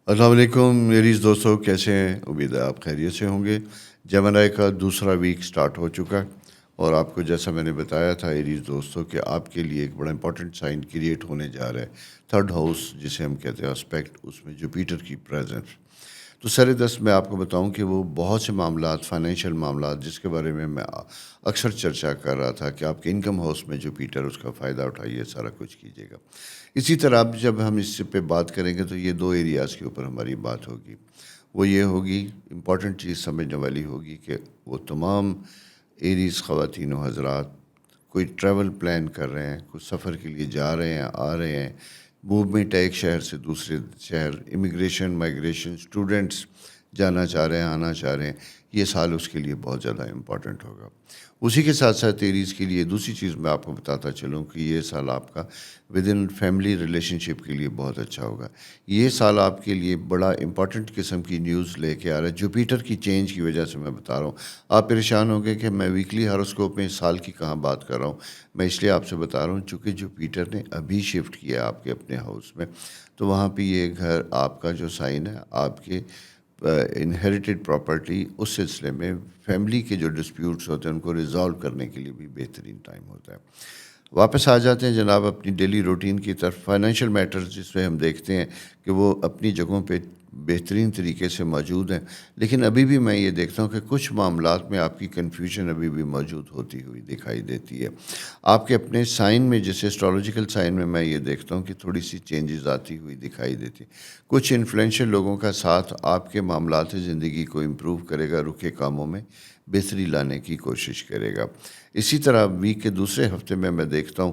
السلام علیکم ایریز دوستوں، کیسے ہیں؟ امید ہے آپ خیریت سے ہوں گے۔ جیمنائی کا دوسرا ویک سٹارٹ ہو چکا ہے اور آپ کو جیسا میں نے بتایا تھا ایریز دوستوں کہ آپ کے لیے ایک بڑا امپورٹنٹ سائن کریٹ ہونے جا رہا ہے، تھرڈ ہاؤس جسے ہم کہتے ہیں اسپیکٹ، اس میں جوپیٹر کی پریزنس۔ تو سر دست میں آپ کو بتاؤں کہ وہ بہت سے معاملات، فائنینشیل معاملات، جس کے بارے میں اکثر چرچا کر رہا تھا کہ آپ کے انکم ہاؤس میں جوپیٹر، اس کا فائدہ اٹھائیے، سارا کچھ کیجیے گا۔ اسی طرح اب جب ہم اس پہ بات کریں گے تو یہ دو ایریاز کے اوپر ہماری بات ہوگی۔ وہ یہ ہوگی، امپورٹنٹ چیز سمجھنے والی ہوگی کہ وہ تمام ایریز خواتین و حضرات کوئی ٹریول پلان کر رہے ہیں، کوئی سفر کے لیے جا رہے ہیں، آ رہے ہیں، موومنٹ ہے ایک شہر سے دوسرے شہر، امیگریشن، مائگریشن، اسٹوڈنٹس جانا چاہ رہے ہیں، آنا چاہ رہے ہیں، یہ سال اس کے لیے بہت زیادہ امپورٹنٹ ہوگا۔ اسی کے ساتھ ساتھ ایریز کے لیے دوسری چیز میں آپ کو بتاتا چلوں کہ یہ سال آپ کا ود ان فیملی ریلیشن شپ کے لیے بہت اچھا ہوگا۔ یہ سال آپ کے لیے بڑا امپورٹنٹ قسم کی نیوز لے کے آ رہا ہے، جوپیٹر کی چینج کی وجہ سے میں بتا رہا ہوں۔ آپ پریشان ہوں گے کہ میں ویکلی ہاروسکوپ میں اس سال کی کہاں بات کر رہا ہوں۔ میں اس لیے آپ سے بتا رہا ہوں چونکہ جوپیٹر نے ابھی شفٹ کیا ہے آپ کے اپنے ہاؤس میں، تو وہاں پہ یہ گھر آپ کا جو سائن ہے، آپ کے انہیریٹڈ پراپرٹی، اس سلسلے میں فیملی کے جو ڈسپیوٹس ہوتے ہیں ان کو ریزالو کرنے کے لیے بھی بہترین ٹائم ہوتا ہے۔ واپس آ جاتے ہیں جناب اپنی ڈیلی روٹین کی طرف۔ فائنینشیل میٹرز جس میں ہم دیکھتے ہیں کہ وہ اپنی جگہوں پہ بہترین طریقے سے موجود ہیں، لیکن ابھی بھی میں یہ دیکھتا ہوں کہ کچھ معاملات میں آپ کی کنفیوژن ابھی بھی موجود ہوتی ہوئی دکھائی دیتی ہے۔ آپ کے اپنے سائن میں، جیسے اسٹرالوجیکل سائن میں یہ دیکھتا ہوں کہ تھوڑی سی چینجز آتی ہوئی دکھائی دیتی ہے۔ کچھ انفلوئنشل لوگوں کا ساتھ آپ کے معاملات زندگی کو امپروو کرے گا، رکے کاموں میں بہتری لانے کی کوشش کرے گا۔ اسی طرح ویک کے دوسرے ہفتے میں دیکھتا ہوں،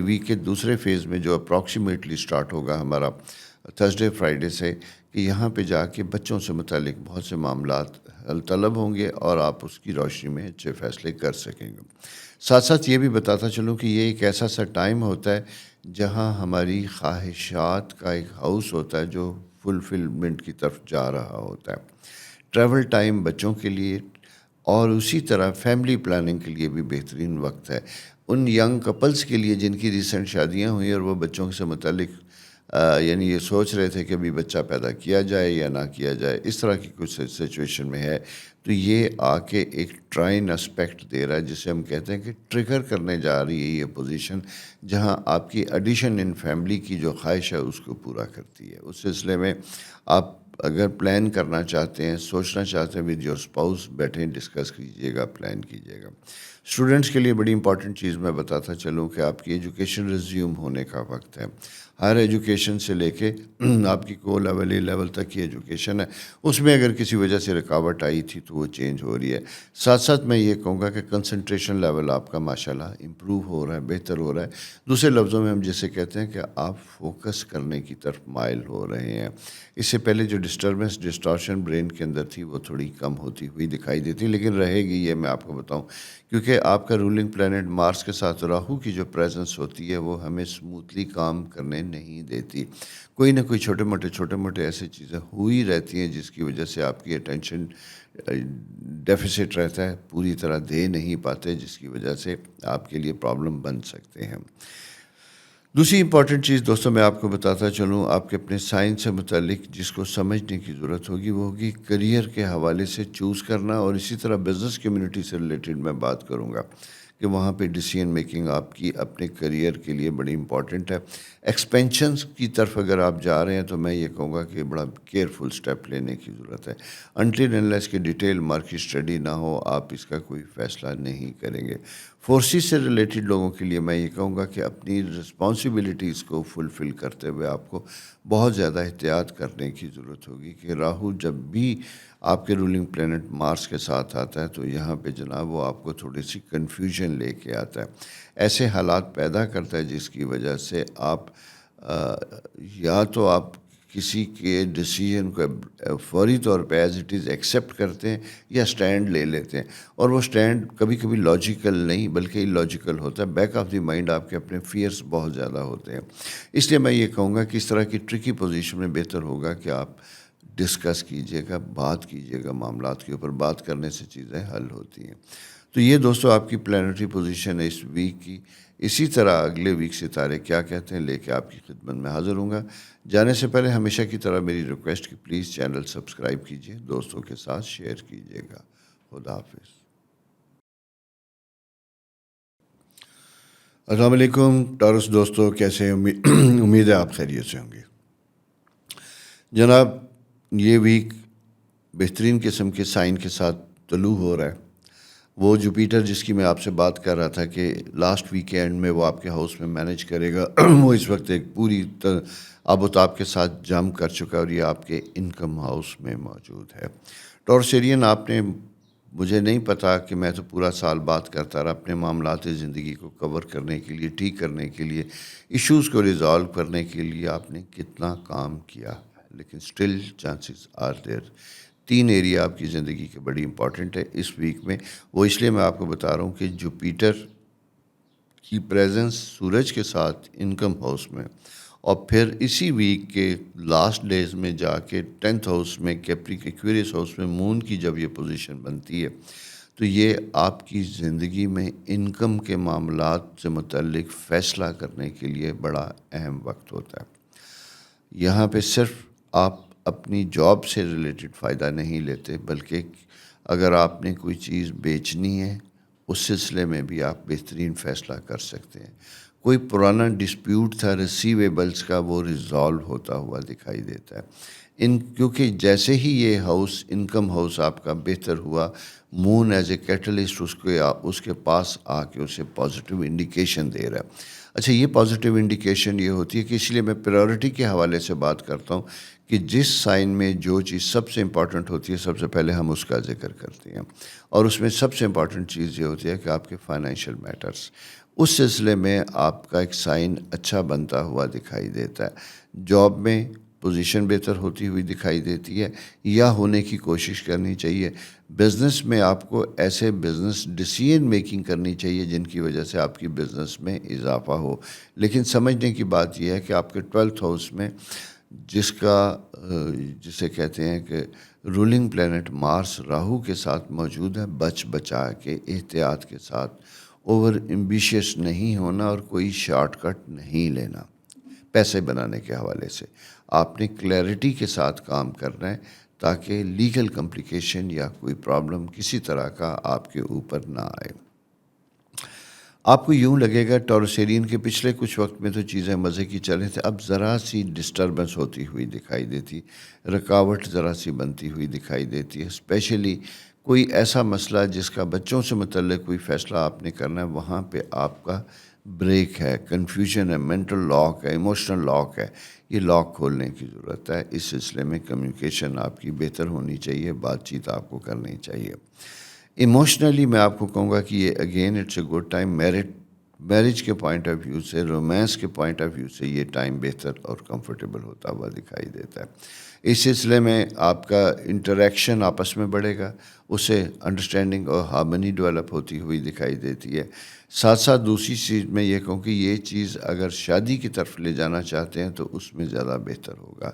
ویک کے دوسرے فیز میں جو اپروکسیمیٹلی سٹارٹ ہوگا ہمارا تھرسڈے فرائیڈے سے، کہ یہاں پہ جا کے بچوں سے متعلق بہت سے معاملات حل طلب ہوں گے اور آپ اس کی روشنی میں اچھے فیصلے کر سکیں گے۔ ساتھ ساتھ یہ بھی بتاتا چلوں کہ یہ ایک ایسا سا ٹائم ہوتا ہے جہاں ہماری خواہشات کا ایک ہاؤس ہوتا ہے جو فلفلمنٹ کی طرف جا رہا ہوتا ہے۔ ٹریول ٹائم بچوں کے لیے اور اسی طرح فیملی پلاننگ کے لیے بھی بہترین وقت ہے۔ ان ینگ کپلز کے لیے جن کی ریسنٹ شادیاں ہوئیں اور وہ بچوں سے متعلق یعنی یہ سوچ رہے تھے کہ ابھی بچہ پیدا کیا جائے یا نہ کیا جائے، اس طرح کی کچھ سچویشن میں ہے، تو یہ آ کے ایک ٹرائن اسپیکٹ دے رہا ہے جسے ہم کہتے ہیں کہ ٹریگر کرنے جا رہی ہے یہ پوزیشن، جہاں آپ کی ایڈیشن ان فیملی کی جو خواہش ہے اس کو پورا کرتی ہے۔ اس سلسلے میں آپ اگر پلان کرنا چاہتے ہیں، سوچنا چاہتے ہیں، ود یور اسپاؤس بیٹھیں، ڈسکس کیجیے گا، پلان کیجیے گا۔ اسٹوڈنٹس کے لیے بڑی امپورٹنٹ چیز میں بتاتا چلوں کہ آپ کی ایجوکیشن ریزیوم ہونے کا وقت ہے۔ ہائر ایجوکیشن سے لے کے آپ کی کو لیول اے لیول تک کی ایجوکیشن ہے، اس میں اگر کسی وجہ سے رکاوٹ آئی تھی تو وہ چینج ہو رہی ہے۔ ساتھ ساتھ میں یہ کہوں گا کہ کنسنٹریشن لیول آپ کا ماشاءاللہ امپروو ہو رہا ہے، بہتر ہو رہا ہے۔ دوسرے لفظوں میں ہم جسے کہتے ہیں کہ آپ فوکس کرنے کی طرف مائل ہو رہے ہیں۔ اس سے پہلے جو ڈسٹربنس، ڈسٹارشن برین کے اندر تھی وہ تھوڑی کم ہوتی ہوئی دکھائی دیتی، لیکن رہے گی، یہ میں آپ کو بتاؤں، کیونکہ آپ کا رولنگ پلانٹ مارس کے ساتھ راہو کی جو پریزنس ہوتی ہے وہ ہمیں سموتھلی کام کرنے نہیں دیتی۔ کوئی نہ کوئی چھوٹے موٹے ایسی چیزیں ہوئی رہتی ہیں جس کی وجہ سے آپ کی اٹینشن ڈیفیسٹ رہتا ہے، پوری طرح دے نہیں پاتے، جس کی وجہ سے آپ کے لیے پرابلم بن سکتے ہیں۔ دوسری امپورٹنٹ چیز دوستوں میں آپ کو بتاتا چلوں، آپ کے اپنے سائنس سے متعلق جس کو سمجھنے کی ضرورت ہوگی وہ ہوگی کریئر کے حوالے سے چوز کرنا، اور اسی طرح بزنس کمیونٹی سے ریلیٹڈ میں بات کروں گا کہ وہاں پہ ڈیسیژن میکنگ آپ کی اپنے کریئر کے لیے بڑی امپورٹنٹ ہے۔ ایکسپینشنز کی طرف اگر آپ جا رہے ہیں تو میں یہ کہوں گا کہ بڑا کیئرفل سٹیپ لینے کی ضرورت ہے۔ انٹل انلیس کی ڈیٹیل مارکیٹ اسٹڈی نہ ہو، آپ اس کا کوئی فیصلہ نہیں کریں گے۔ فورسز سے ریلیٹڈ لوگوں کے لیے میں یہ کہوں گا کہ اپنی رسپانسبلٹیز کو فلفل کرتے ہوئے آپ کو بہت زیادہ احتیاط کرنے کی ضرورت ہوگی کہ راہو جب بھی آپ کے رولنگ پلانٹ مارس کے ساتھ آتا ہے تو یہاں پہ جناب وہ آپ کو تھوڑی سی کنفیوژن لے کے آتا ہے، ایسے حالات پیدا کرتا ہے جس کی وجہ سے آپ یا تو آپ کسی کے ڈیسیژن کو فوری طور پہ ایز اٹ از ایکسیپٹ کرتے ہیں یا سٹینڈ لے لیتے ہیں، اور وہ سٹینڈ کبھی کبھی لاجیکل نہیں بلکہ لاجیکل ہوتا ہے۔ بیک آف دی مائنڈ آپ کے اپنے فیئرس بہت زیادہ ہوتے ہیں۔ اس لیے میں یہ کہوں گا کہ اس طرح کی ٹرکی پوزیشن میں بہتر ہوگا کہ آپ ڈسکس کیجیے گا، بات کیجیے گا، معاملات کے اوپر بات کرنے سے چیزیں حل ہوتی ہیں۔ تو یہ دوستو آپ کی پلانٹری پوزیشن ہے اس ویک کی۔ اسی طرح اگلے ویک ستارے کیا کہتے ہیں لے کے آپ کی خدمت میں حاضر ہوں گا. جانے سے پہلے ہمیشہ کی طرح میری ریکویسٹ کہ پلیز چینل سبسکرائب کیجیے, دوستوں کے ساتھ شیئر کیجیے گا. خدا حافظ. السلام علیکم ٹارس دوستو, کیسے ہیں؟ امید ہے آپ خیریت سے ہوں گے. جناب, یہ ویک بہترین قسم کے سائن کے ساتھ طلوع ہو رہا ہے. وہ جوپیٹر جس کی میں آپ سے بات کر رہا تھا کہ لاسٹ ویک اینڈ میں وہ آپ کے ہاؤس میں مینیج کرے گا, وہ اس وقت ایک پوری آب و تاب کے ساتھ جم کر چکا ہے اور یہ آپ کے انکم ہاؤس میں موجود ہے. ٹورسیرین, آپ نے, مجھے نہیں پتا کہ میں تو پورا سال بات کرتا رہا اپنے معاملات زندگی کو کور کرنے کے لیے, ٹھیک کرنے کے لیے, ایشوز کو ریزالو کرنے کے لیے آپ نے کتنا کام کیا, لیکن still chances are there. 3 area آپ کی زندگی کے بڑی امپورٹنٹ ہے اس ویک میں. وہ اس لیے میں آپ کو بتا رہا ہوں کہ جوپیٹر کی پریزنس سورج کے ساتھ انکم ہاؤس میں, اور پھر اسی ویک کے لاسٹ ڈیز میں جا کے 10th ہاؤس میں ایکویریس ہاؤس میں مون کی جب یہ پوزیشن بنتی ہے تو یہ آپ کی زندگی میں انکم کے معاملات سے متعلق فیصلہ کرنے کے لیے بڑا اہم وقت ہوتا ہے. یہاں پہ صرف آپ اپنی جاب سے ریلیٹڈ فائدہ نہیں لیتے, بلکہ اگر آپ نے کوئی چیز بیچنی ہے اس سلسلے میں بھی آپ بہترین فیصلہ کر سکتے ہیں. کوئی پرانا ڈسپیوٹ تھا ریسیویبلس کا, وہ ریزالو ہوتا ہوا دکھائی دیتا ہے. کیونکہ جیسے ہی یہ ہاؤس انکم ہاؤس آپ کا بہتر ہوا, مون ایز اے کیٹلسٹ اس کے پاس آ کے اسے پازیٹیو انڈیکیشن دے رہا ہے. اچھا, یہ پازیٹیو انڈیکیشن یہ ہوتی ہے کہ اس لیے میں پریورٹی کے حوالے سے بات کرتا ہوں کہ جس سائن میں جو چیز سب سے امپورٹنٹ ہوتی ہے سب سے پہلے ہم اس کا ذکر کرتے ہیں, اور اس میں سب سے امپورٹنٹ چیز یہ ہوتی ہے کہ آپ کے فائنینشیل میٹرز. اس سلسلے میں آپ کا ایک سائن اچھا بنتا ہوا دکھائی دیتا ہے. جاب میں پوزیشن بہتر ہوتی ہوئی دکھائی دیتی ہے یا ہونے کی کوشش کرنی چاہیے. بزنس میں آپ کو ایسے بزنس ڈیسیژن میکنگ کرنی چاہیے جن کی وجہ سے آپ کی بزنس میں اضافہ ہو. لیکن سمجھنے کی بات یہ ہے کہ آپ کے 12th ہاؤس میں جسے کہتے ہیں کہ رولنگ پلینٹ مارس راہو کے ساتھ موجود ہے. بچا کے احتیاط کے ساتھ, اوور ایمبیشیس نہیں ہونا اور کوئی شارٹ کٹ نہیں لینا. پیسے بنانے کے حوالے سے آپ نے کلیئرٹی کے ساتھ کام کرنا ہے تاکہ لیگل کمپلیکیشن یا کوئی پرابلم کسی طرح کا آپ کے اوپر نہ آئے. آپ کو یوں لگے گا ٹورسیرین کے پچھلے کچھ وقت میں تو چیزیں مزے کی چل رہی تھیں, اب ذرا سی ڈسٹربنس ہوتی ہوئی دکھائی دیتی, رکاوٹ ذرا سی بنتی ہوئی دکھائی دیتی ہے. اسپیشلی کوئی ایسا مسئلہ جس کا بچوں سے متعلق کوئی فیصلہ آپ نے کرنا ہے, وہاں پہ آپ کا بریک ہے, کنفیوژن ہے, مینٹل لاک ہے, ایموشنل لاک ہے. یہ لاک کھولنے کی ضرورت ہے. اس سلسلے میں کمیونیکیشن آپ کی بہتر ہونی چاہیے, بات چیت آپ کو کرنی چاہیے. ایموشنلی میں آپ کو کہوں گا کہ یہ again it's a good time. Marriage کے پوائنٹ آف ویو سے, رومانس کے پوائنٹ آف ویو سے یہ ٹائم بہتر اور کمفرٹیبل ہوتا ہوا دکھائی دیتا ہے. اس سلسلے میں آپ کا انٹریکشن آپس میں بڑھے گا, اس سے انڈرسٹینڈنگ اور ہارمنی ڈیولپ ہوتی ہوئی دکھائی دیتی ہے. ساتھ ساتھ دوسری چیز میں یہ کہوں کہ یہ چیز اگر شادی کی طرف لے جانا چاہتے ہیں تو اس میں زیادہ بہتر ہوگا.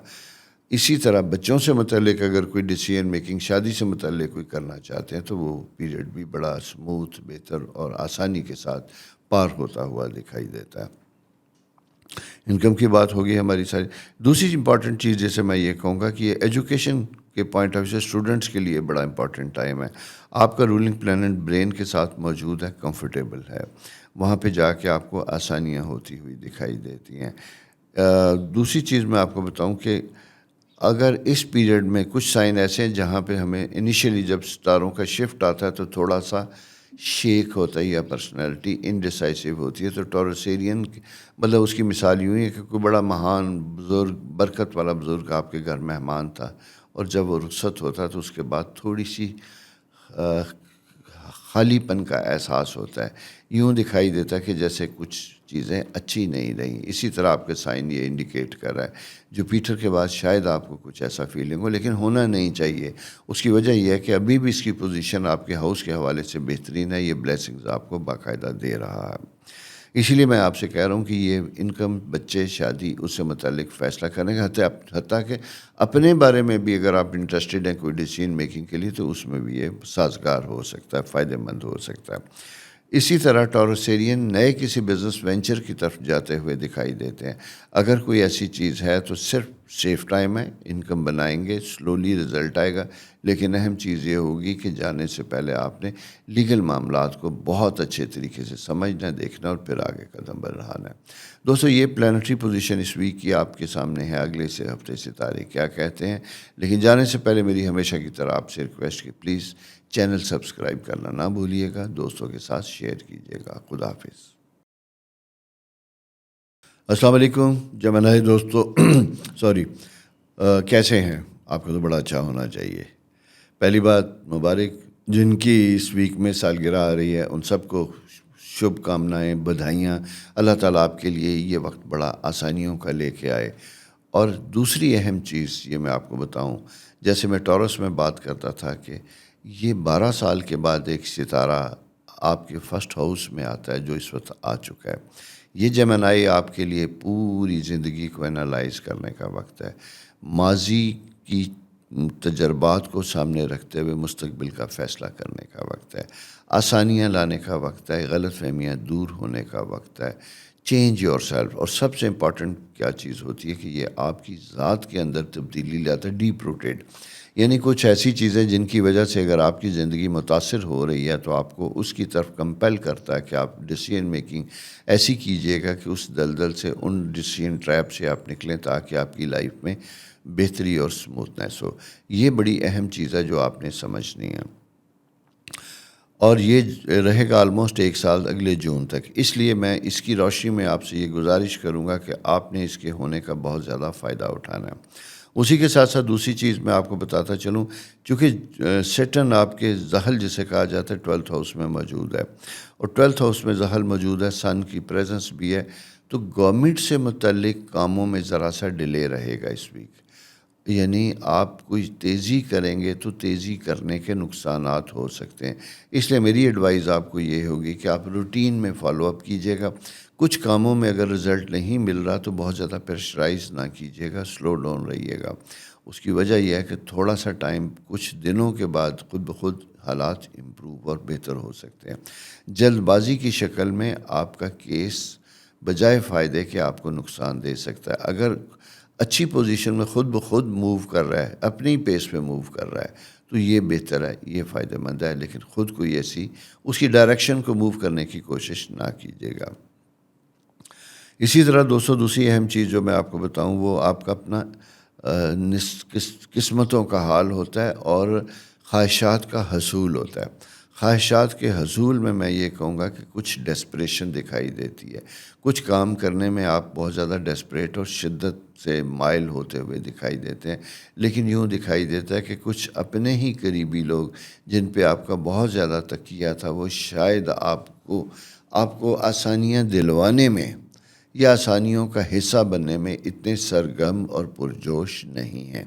اسی طرح بچوں سے متعلق اگر کوئی ڈیسیژن میکنگ شادی سے متعلق کوئی کرنا چاہتے ہیں تو وہ پیریڈ بھی بڑا اسموتھ, بہتر اور آسانی کے ساتھ پار ہوتا ہوا دکھائی دیتا ہے. انکم کی بات ہوگی ہماری ساری. دوسری امپورٹنٹ چیز جیسے میں یہ کہوں گا کہ یہ ایجوکیشن کے پوائنٹ آف ویو سے اسٹوڈنٹس کے لیے بڑا امپورٹنٹ ٹائم ہے. آپ کا رولنگ پلینٹ برین کے ساتھ موجود ہے, کمفرٹیبل ہے, وہاں پہ جا کے آپ کو آسانیاں ہوتی ہوئی دکھائی دیتی ہیں. دوسری چیز میں آپ کو بتاؤں کہ اگر اس پیریڈ میں کچھ سائن ایسے ہیں جہاں پہ ہمیں انیشیلی جب ستاروں کا شفٹ آتا ہے تو تھوڑا سا شیک ہوتا ہے یا پرسنالٹی انڈیسائسو ہوتی ہے, تو ٹورسیرین مطلب اس کی مثال یوں ہی ہے کہ کوئی بڑا مہان بزرگ, برکت والا بزرگ آپ کے گھر مہمان تھا, اور جب وہ رخصت ہوتا تو اس کے بعد تھوڑی سی خالی پن کا احساس ہوتا ہے. یوں دکھائی دیتا ہے کہ جیسے کچھ چیزیں اچھی نہیں رہیں. اسی طرح آپ کے سائن یہ انڈیکیٹ کر رہا ہے. جوپیٹر کے بعد شاید آپ کو کچھ ایسا فیلنگ ہو, لیکن ہونا نہیں چاہیے. اس کی وجہ یہ ہے کہ ابھی بھی اس کی پوزیشن آپ کے ہاؤس کے حوالے سے بہترین ہے, یہ بلیسنگز آپ کو باقاعدہ دے رہا ہے. اسی لیے میں آپ سے کہہ رہا ہوں کہ یہ انکم, بچے, شادی, اس سے متعلق فیصلہ کرنے کا, حتیٰ کہ اپنے بارے میں بھی اگر آپ انٹرسٹڈ ہیں کوئی ڈیسیژن میکنگ کے لیے تو اس میں بھی یہ سازگار ہو سکتا ہے, فائدہ مند ہو سکتا ہے. اسی طرح ٹورسیرین نئے کسی بزنس وینچر کی طرف جاتے ہوئے دکھائی دیتے ہیں. اگر کوئی ایسی چیز ہے تو صرف سیف ٹائم ہے، انکم بنائیں گے، سلولی رزلٹ آئے گا، لیکن اہم چیز یہ ہوگی کہ جانے سے پہلے آپ نے لیگل معاملات کو بہت اچھے طریقے سے سمجھنا، دیکھنا اور پھر آگے قدم بڑھانا ہے. دوستو یہ پلانٹری پوزیشن اس ویک کی آپ کے سامنے ہے. اگلے سے ہفتے ستارے کیا کہتے ہیں، لیکن جانے سے پہلے میری ہمیشہ کی طرح آپ سے ریکویسٹ کہ پلیز چینل سبسکرائب کرنا نہ بھولیے گا، دوستوں کے ساتھ شیئر کیجیے گا. خدا حافظ. السلام علیکم جمنائی دوستو. سوری، کیسے ہیں آپ کا؟ تو بڑا اچھا ہونا چاہیے. پہلی بات مبارک، جن کی اس ویک میں سالگرہ آ رہی ہے ان سب کو شبھ کامنائیں، بدھائیاں. اللہ تعالیٰ آپ کے لیے یہ وقت بڑا آسانیوں کا لے کے آئے. اور دوسری اہم چیز یہ میں آپ کو بتاؤں، جیسے میں ٹورس میں بات کرتا تھا کہ یہ 12 سال کے بعد ایک ستارہ آپ کے فرسٹ ہاؤس میں آتا ہے جو اس وقت آ چکا ہے. یہ جیمنائی آپ کے لیے پوری زندگی کو انالائز کرنے کا وقت ہے. ماضی کی تجربات کو سامنے رکھتے ہوئے مستقبل کا فیصلہ کرنے کا وقت ہے. آسانیاں لانے کا وقت ہے، غلط فہمیاں دور ہونے کا وقت ہے. Change your self. اور سب سے امپورٹنٹ کیا چیز ہوتی ہے کہ یہ آپ کی ذات کے اندر تبدیلی لاتا ہے، ڈیپ روٹیڈ. یعنی کچھ ایسی چیزیں جن کی وجہ سے اگر آپ کی زندگی متاثر ہو رہی ہے تو آپ کو اس کی طرف کمپیل کرتا ہے کہ آپ ڈیسیژن میکنگ ایسی کیجیے گا کہ اس دلدل سے، ان ڈیسیژن ٹریپ سے آپ نکلیں تاکہ آپ کی لائف میں بہتری اور سموتھنیس ہو. یہ بڑی اہم چیز ہے جو آپ نے سمجھنی ہے. اور یہ رہے گا آلموسٹ 1 سال اگلے جون تک. اس لیے میں اس کی روشنی میں آپ سے یہ گزارش کروں گا کہ آپ نے اس کے ہونے کا بہت زیادہ فائدہ اٹھانا ہے. اسی کے ساتھ ساتھ دوسری چیز میں آپ کو بتاتا چلوں، چونکہ سیٹرن آپ کے زحل جسے کہا جاتا ہے 12th ہاؤس میں موجود ہے، اور 12th ہاؤس میں زحل موجود ہے، سن کی پریزنس بھی ہے، تو گورنمنٹ سے متعلق کاموں میں ذرا سا ڈیلے رہے گا اس ویک. یعنی آپ کوئی تیزی کریں گے تو تیزی کرنے کے نقصانات ہو سکتے ہیں. اس لیے میری ایڈوائز آپ کو یہ ہوگی کہ آپ روٹین میں فالو اپ کیجیے گا. کچھ کاموں میں اگر رزلٹ نہیں مل رہا تو بہت زیادہ پریشرائز نہ کیجیے گا، سلو ڈاؤن رہیے گا. اس کی وجہ یہ ہے کہ تھوڑا سا ٹائم، کچھ دنوں کے بعد خود بخود حالات امپروو اور بہتر ہو سکتے ہیں. جلد بازی کی شکل میں آپ کا کیس بجائے فائدے کے آپ کو نقصان دے سکتا ہے. اگر اچھی پوزیشن میں خود بخود موو کر رہا ہے، اپنی پیس پہ موو کر رہا ہے تو یہ بہتر ہے، یہ فائدہ مند ہے. لیکن خود کو ایسی اس کی ڈائریکشن کو موو کرنے کی کوشش نہ کیجیے گا. اسی طرح دوسری اہم چیز جو میں آپ کو بتاؤں وہ آپ کا اپنا قسمتوں کا حال ہوتا ہے اور خواہشات کا حصول ہوتا ہے. خواہشات کے حصول میں یہ کہوں گا کہ کچھ ڈیسپریشن دکھائی دیتی ہے. کچھ کام کرنے میں آپ بہت زیادہ ڈیسپریٹ اور شدت سے مائل ہوتے ہوئے دکھائی دیتے ہیں. لیکن یوں دکھائی دیتا ہے کہ کچھ اپنے ہی قریبی لوگ جن پہ آپ کا بہت زیادہ تکیہ تھا وہ شاید آپ کو آسانیاں دلوانے میں یا آسانیوں کا حصہ بننے میں اتنے سرگرم اور پرجوش نہیں ہیں.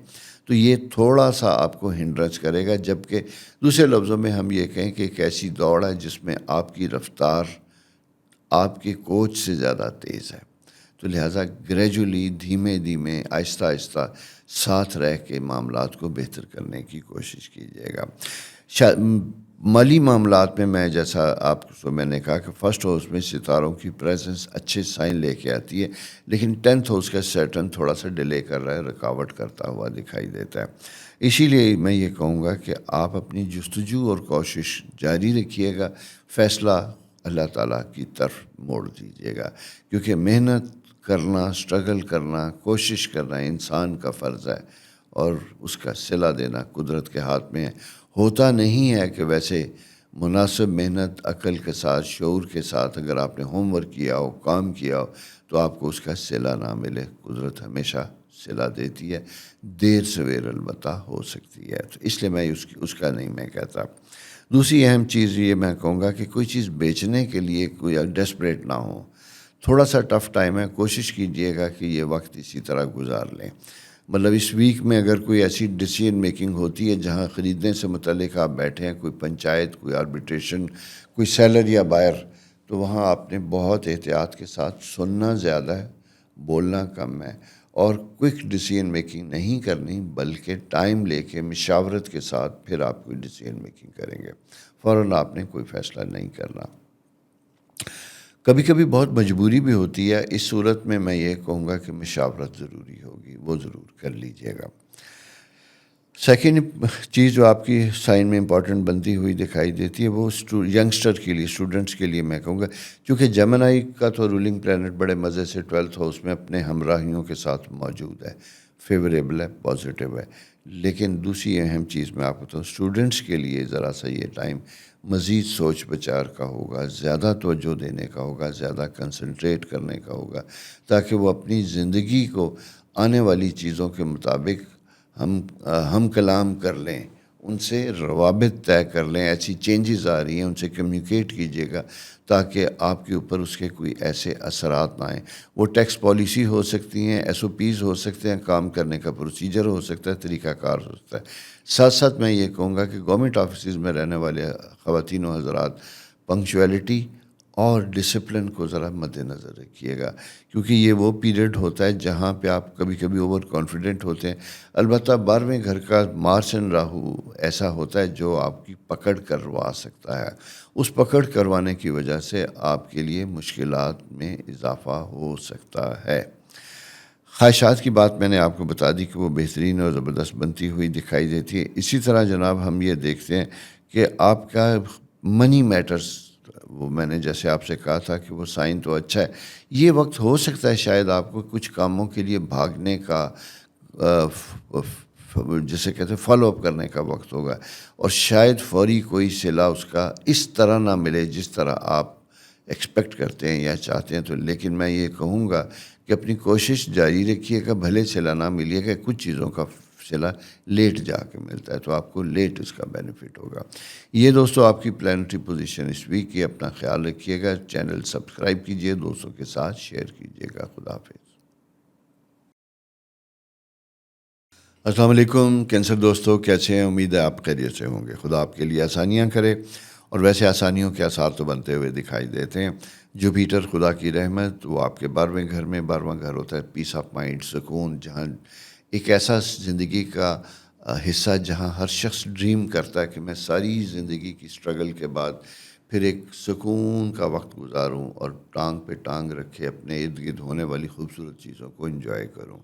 تو یہ تھوڑا سا آپ کو ہنڈرنس کرے گا. جبکہ دوسرے لفظوں میں ہم یہ کہیں کہ ایک ایسی دوڑ ہے جس میں آپ کی رفتار آپ کے کوچ سے زیادہ تیز ہے. تو لہٰذا گریجولی، دھیمے دھیمے، آہستہ آہستہ ساتھ رہ کے معاملات کو بہتر کرنے کی کوشش کیجیے گا. مالی معاملات میں جیسا آپ کو میں نے کہا کہ فرسٹ ہاؤس میں ستاروں کی پریزنس اچھے سائن لے کے آتی ہے، لیکن 10th ہاؤس کا سیٹرن تھوڑا سا ڈیلے کر رہا ہے، رکاوٹ کرتا ہوا دکھائی دیتا ہے. اسی لیے میں یہ کہوں گا کہ آپ اپنی جستجو اور کوشش جاری رکھیے گا. فیصلہ اللہ تعالیٰ کی طرف موڑ دیجیے گا، کیونکہ محنت کرنا، اسٹرگل کرنا، کوشش کرنا انسان کا فرض ہے اور اس کا صلہ دینا قدرت کے ہاتھ میں ہے. ہوتا نہیں ہے کہ ویسے مناسب محنت، عقل کے ساتھ، شعور کے ساتھ اگر آپ نے ہوم ورک کیا ہو، کام کیا ہو تو آپ کو اس کا صلہ نہ ملے. قدرت ہمیشہ صلہ دیتی ہے، دیر سویر البتہ ہو سکتی ہے. تو اس لیے میں اس کا نہیں میں کہتا. دوسری اہم چیز یہ میں کہوں گا کہ کوئی چیز بیچنے کے لیے کوئی ڈیسپریٹ نہ ہو. تھوڑا سا ٹف ٹائم ہے، کوشش کیجیے گا کہ یہ وقت اسی طرح گزار لیں. مطلب اس ویک میں اگر کوئی ایسی ڈیسیژن میکنگ ہوتی ہے جہاں خریدنے سے متعلق آپ بیٹھے ہیں، کوئی پنچایت، کوئی آربیٹریشن، کوئی سیلر یا بائر، تو وہاں آپ نے بہت احتیاط کے ساتھ سننا زیادہ ہے، بولنا کم ہے، اور کوئک ڈیسیژن میکنگ نہیں کرنی بلکہ ٹائم لے کے مشاورت کے ساتھ پھر آپ کوئی ڈیسیژن میکنگ کریں گے. فوراً آپ نے کوئی فیصلہ نہیں کرنا. کبھی کبھی بہت مجبوری بھی ہوتی ہے، اس صورت میں میں یہ کہوں گا کہ مشاورت ضروری ہوگی، وہ ضرور کر لیجئے گا۔ سیکنڈ چیز جو آپ کی سائن میں امپورٹنٹ بنتی ہوئی دکھائی دیتی ہے وہ ینگسٹر کے لیے، اسٹوڈنٹس کے لیے میں کہوں گا، کیونکہ جیمنائی کا تو رولنگ پلانٹ بڑے مزے سے 12th ہاؤس میں اپنے ہمراہیوں کے ساتھ موجود ہے، فیوریبل ہے، پازیٹیو ہے۔ لیکن دوسری اہم چیز میں آپ کو بتاؤں، اسٹوڈنٹس کے لیے ذرا سا یہ ٹائم مزید سوچ بچار کا ہوگا، زیادہ توجہ دینے کا ہوگا، زیادہ کنسنٹریٹ کرنے کا ہوگا، تاکہ وہ اپنی زندگی کو آنے والی چیزوں کے مطابق ہم کلام کر لیں، ان سے روابط طے کر لیں۔ ایسی چینجز آ رہی ہیں، ان سے کمیونیکیٹ کیجیے گا تاکہ آپ کے اوپر اس کے کوئی ایسے اثرات نہ آئیں۔ وہ ٹیکس پالیسی ہو سکتی ہیں، ایس او پیز ہو سکتے ہیں، کام کرنے کا پروسیجر ہو سکتا ہے، طریقہ کار ہو سکتا ہے۔ ساتھ ساتھ میں یہ کہوں گا کہ گورنمنٹ آفیسز میں رہنے والے خواتین و حضرات پنکچویلٹی اور ڈسپلن کو ذرا مد نظر رکھیے گا، کیونکہ یہ وہ پیریڈ ہوتا ہے جہاں پہ آپ کبھی کبھی اوور کانفیڈنٹ ہوتے ہیں۔ البتہ 12ویں گھر کا مارس اینڈ راہو ایسا ہوتا ہے جو آپ کی پکڑ کروا سکتا ہے، اس پکڑ کروانے کی وجہ سے آپ کے لیے مشکلات میں اضافہ ہو سکتا ہے۔ خواہشات کی بات میں نے آپ کو بتا دی کہ وہ بہترین اور زبردست بنتی ہوئی دکھائی دیتی ہے۔ اسی طرح جناب ہم یہ دیکھتے ہیں کہ آپ کا منی میٹرز، وہ میں نے جیسے آپ سے کہا تھا کہ وہ سائن تو اچھا ہے، یہ وقت ہو سکتا ہے شاید آپ کو کچھ کاموں کے لیے بھاگنے کا، جسے کہتے ہیں فالو اپ کرنے کا وقت ہوگا، اور شاید فوری کوئی صلہ اس کا اس طرح نہ ملے جس طرح آپ ایکسپیکٹ کرتے ہیں یا چاہتے ہیں۔ تو لیکن میں یہ کہوں گا کہ اپنی کوشش جاری رکھیے گا، بھلے صلہ نہ ملیے گا، کچھ چیزوں کا صلہ لیٹ جا کے ملتا ہے تو آپ کو لیٹ اس کا بینیفٹ ہوگا۔ یہ دوستو آپ کی پلانٹری پوزیشن اس ویک کی، اپنا خیال رکھیے گا، چینل سبسکرائب کیجئے، دوستوں کے ساتھ شیئر کیجئے گا۔ خدا حافظ۔ السلام علیکم کینسر دوستو، کیسے ہیں؟ امید ہے آپ خیریت سے ہوں گے۔ خدا آپ کے لیے آسانیاں کرے، اور ویسے آسانیوں کے آثار تو بنتے ہوئے دکھائی دیتے ہیں۔ جوپیٹر خدا کی رحمت، وہ آپ کے 12ویں گھر میں، 12واں گھر ہوتا ہے پیس آف مائنڈ، سکون، جہاں ایک ایسا زندگی کا حصہ جہاں ہر شخص ڈریم کرتا ہے کہ میں ساری زندگی کی سٹرگل کے بعد پھر ایک سکون کا وقت گزاروں اور ٹانگ پہ ٹانگ رکھے اپنے ارد گرد ہونے والی خوبصورت چیزوں کو انجوائے کروں۔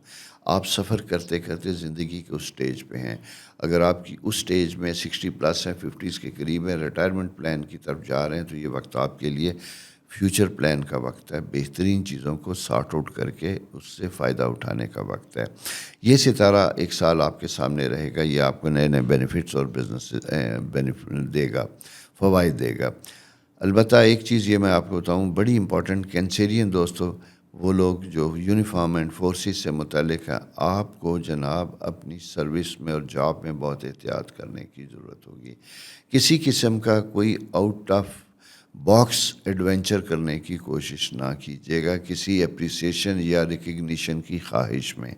آپ سفر کرتے کرتے زندگی کے اس سٹیج پہ ہیں، اگر آپ کی اس سٹیج میں 60+ ہے، 50s کے قریب ہے، ریٹائرمنٹ پلان کی طرف جا رہے ہیں، تو یہ وقت آپ کے لیے فیوچر پلان کا وقت ہے، بہترین چیزوں کو سارٹ آؤٹ کر کے اس سے فائدہ اٹھانے کا وقت ہے۔ یہ ستارہ ایک سال آپ کے سامنے رہے گا، یہ آپ کو نئے نئے بینیفٹس اور بزنس دے گا، فوائد دے گا۔ البتہ ایک چیز یہ میں آپ کو بتاؤں بڑی امپورٹنٹ، کینسیرین دوستو، وہ لوگ جو یونیفارم اینڈ فورسز سے متعلق ہیں، آپ کو جناب اپنی سروس میں اور جاب میں بہت احتیاط کرنے کی ضرورت ہوگی۔ کسی قسم کا کوئی آؤٹ آف باکس ایڈونچر کرنے کی کوشش نہ کیجیے گا کسی اپریسیشن یا ریکگنیشن کی خواہش میں،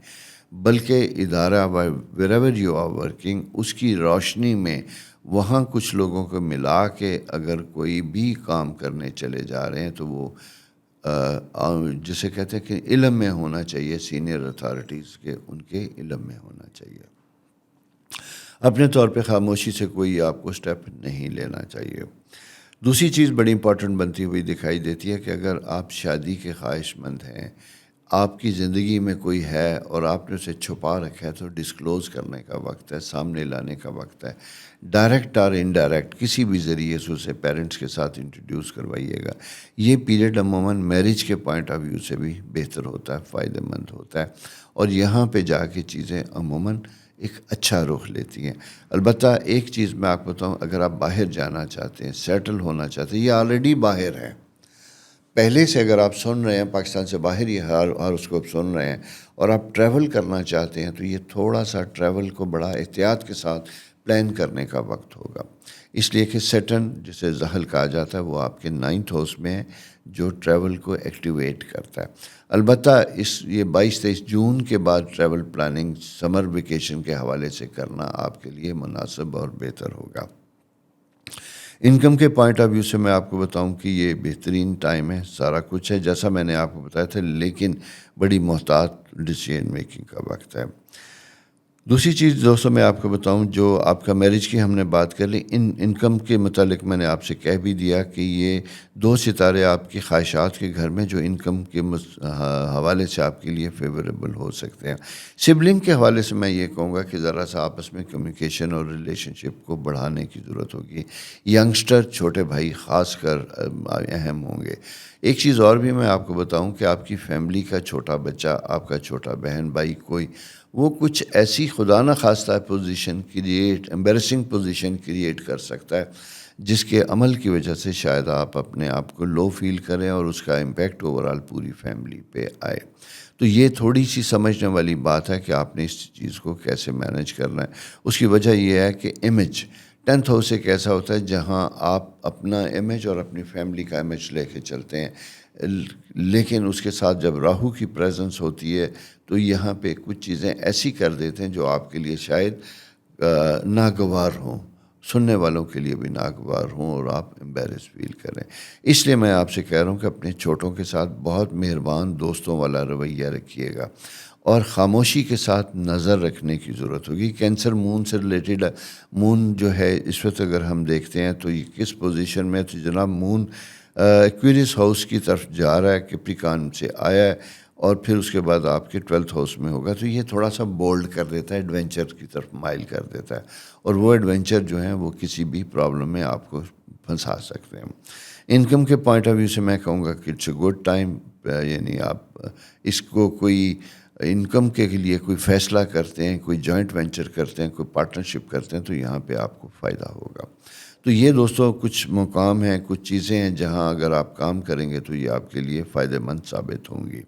بلکہ ادارہ wherever you are working, اس کی روشنی میں وہاں کچھ لوگوں کو ملا کے اگر کوئی بھی کام کرنے چلے جا رہے ہیں تو وہ جسے کہتے ہیں کہ علم میں ہونا چاہیے، سینئر اتھارٹیز کے ان کے علم میں ہونا چاہیے۔ اپنے طور پہ خاموشی سے کوئی آپ کو سٹیپ نہیں لینا چاہیے۔ دوسری چیز بڑی امپورٹنٹ بنتی ہوئی دکھائی دیتی ہے کہ اگر آپ شادی کے خواہش مند ہیں، آپ کی زندگی میں کوئی ہے اور آپ نے اسے چھپا رکھا ہے، تو ڈسکلوز کرنے کا وقت ہے، سامنے لانے کا وقت ہے۔ ڈائریکٹ اور انڈائریکٹ کسی بھی ذریعے سے اسے پیرنٹس کے ساتھ انٹروڈیوس کروائیے گا۔ یہ پیریڈ عموماً میرج کے پوائنٹ آف ویو سے بھی بہتر ہوتا ہے، فائدہ مند ہوتا ہے، اور یہاں پہ جا کے چیزیں عموماً ایک اچھا رخ لیتی ہیں۔ البتہ ایک چیز میں آپ کو بتاؤں، اگر آپ باہر جانا چاہتے ہیں، سیٹل ہونا چاہتے ہیں، یہ آلریڈی باہر ہے پہلے سے، اگر آپ سن رہے ہیں پاکستان سے باہر یہ ہاروسکوپ سن رہے ہیں اور آپ ٹریول کرنا چاہتے ہیں، تو یہ تھوڑا سا ٹریول کو بڑا احتیاط کے ساتھ پلان کرنے کا وقت ہوگا، اس لیے کہ سیٹن جسے زحل کہا جاتا ہے وہ آپ کے 9th ہاؤس میں ہے، جو ٹریول کو ایکٹیویٹ کرتا ہے۔ البتہ یہ 22-23 جون کے بعد ٹریول پلاننگ سمر ویکیشن کے حوالے سے کرنا آپ کے لیے مناسب اور بہتر ہوگا۔ انکم کے پوائنٹ آف ویو سے میں آپ کو بتاؤں کہ یہ بہترین ٹائم ہے، سارا کچھ ہے جیسا میں نے آپ کو بتایا تھا، لیکن بڑی محتاط ڈیسیژن میکنگ کا وقت ہے۔ دوسری چیز دوستوں میں آپ کو بتاؤں، جو آپ کا میرج کی ہم نے بات کر لی، انکم کے متعلق میں نے آپ سے کہہ بھی دیا کہ یہ 2 ستارے آپ کی خواہشات کے گھر میں جو انکم کے حوالے سے آپ کے لیے فیوریبل ہو سکتے ہیں۔ سبلنگ کے حوالے سے میں یہ کہوں گا کہ ذرا سا آپس میں کمیونیکیشن اور ریلیشن شپ کو بڑھانے کی ضرورت ہوگی۔ ینگسٹر چھوٹے بھائی خاص کر اہم ہوں گے۔ ایک چیز اور بھی میں آپ کو بتاؤں کہ آپ کی فیملی کا چھوٹا بچہ، آپ کا چھوٹا بہن بھائی کوئی، وہ کچھ ایسی خدا نہ خواستہ پوزیشن ایمبیرسنگ پوزیشن کریٹ کر سکتا ہے جس کے عمل کی وجہ سے شاید آپ اپنے آپ کو لو فیل کریں اور اس کا امپیکٹ اوورآل پوری فیملی پہ آئے۔ تو یہ تھوڑی سی سمجھنے والی بات ہے کہ آپ نے اس چیز کو کیسے مینیج کرنا ہے۔ اس کی وجہ یہ ہے کہ امیج 10th ہاؤس ایک ایسا ہوتا ہے جہاں آپ اپنا امیج اور اپنی فیملی کا امیج لے کے چلتے ہیں، لیکن اس کے ساتھ جب راہو کی پریزنس ہوتی ہے تو یہاں پہ کچھ چیزیں ایسی کر دیتے ہیں جو آپ کے لیے شاید ناگوار ہوں، سننے والوں کے لیے بھی ناگوار ہوں اور آپ امبیرس فیل کریں۔ اس لیے میں آپ سے کہہ رہا ہوں کہ اپنے چھوٹوں کے ساتھ بہت مہربان دوستوں والا رویہ رکھیے گا اور خاموشی کے ساتھ نظر رکھنے کی ضرورت ہوگی۔ کینسر مون سے ریلیٹڈ، مون جو ہے اس وقت اگر ہم دیکھتے ہیں تو یہ کس پوزیشن میں، تو جناب مون ایکویریس ہاؤس کی طرف جا رہا ہے، کیپریکان سے آیا ہے اور پھر اس کے بعد آپ کے 12th ہاؤس میں ہوگا، تو یہ تھوڑا سا بولڈ کر دیتا ہے، ایڈونچر کی طرف مائل کر دیتا ہے، اور وہ ایڈونچر جو ہیں وہ کسی بھی پرابلم میں آپ کو پھنسا سکتے ہیں۔ انکم کے پوائنٹ آف ویو سے میں کہوں گا کہ اٹس اے گڈ ٹائم، یعنی آپ اس کو کوئی انکم کے لیے کوئی فیصلہ کرتے ہیں، کوئی جوائنٹ وینچر کرتے ہیں، کوئی پارٹنرشپ کرتے ہیں، تو یہاں پہ آپ کو فائدہ ہوگا۔ تو یہ دوستوں کچھ مقام ہیں، کچھ چیزیں ہیں جہاں اگر آپ کام کریں گے تو یہ آپ کے لیے فائدہ مند ثابت ہوں گی۔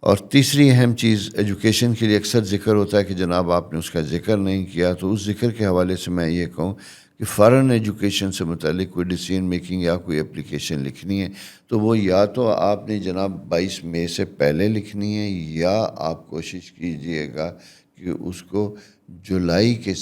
اور تیسری اہم چیز ایجوکیشن کے لیے اکثر ذکر ہوتا ہے کہ جناب آپ نے اس کا ذکر نہیں کیا، تو اس ذکر کے حوالے سے میں یہ کہوں کہ فارن ایجوکیشن سے متعلق کوئی ڈیسیژن میکنگ یا کوئی اپلیکیشن لکھنی ہے تو وہ یا تو آپ نے جناب 22 مئی سے پہلے لکھنی ہے، یا آپ کوشش کیجئے گا کہ اس کو جولائی کے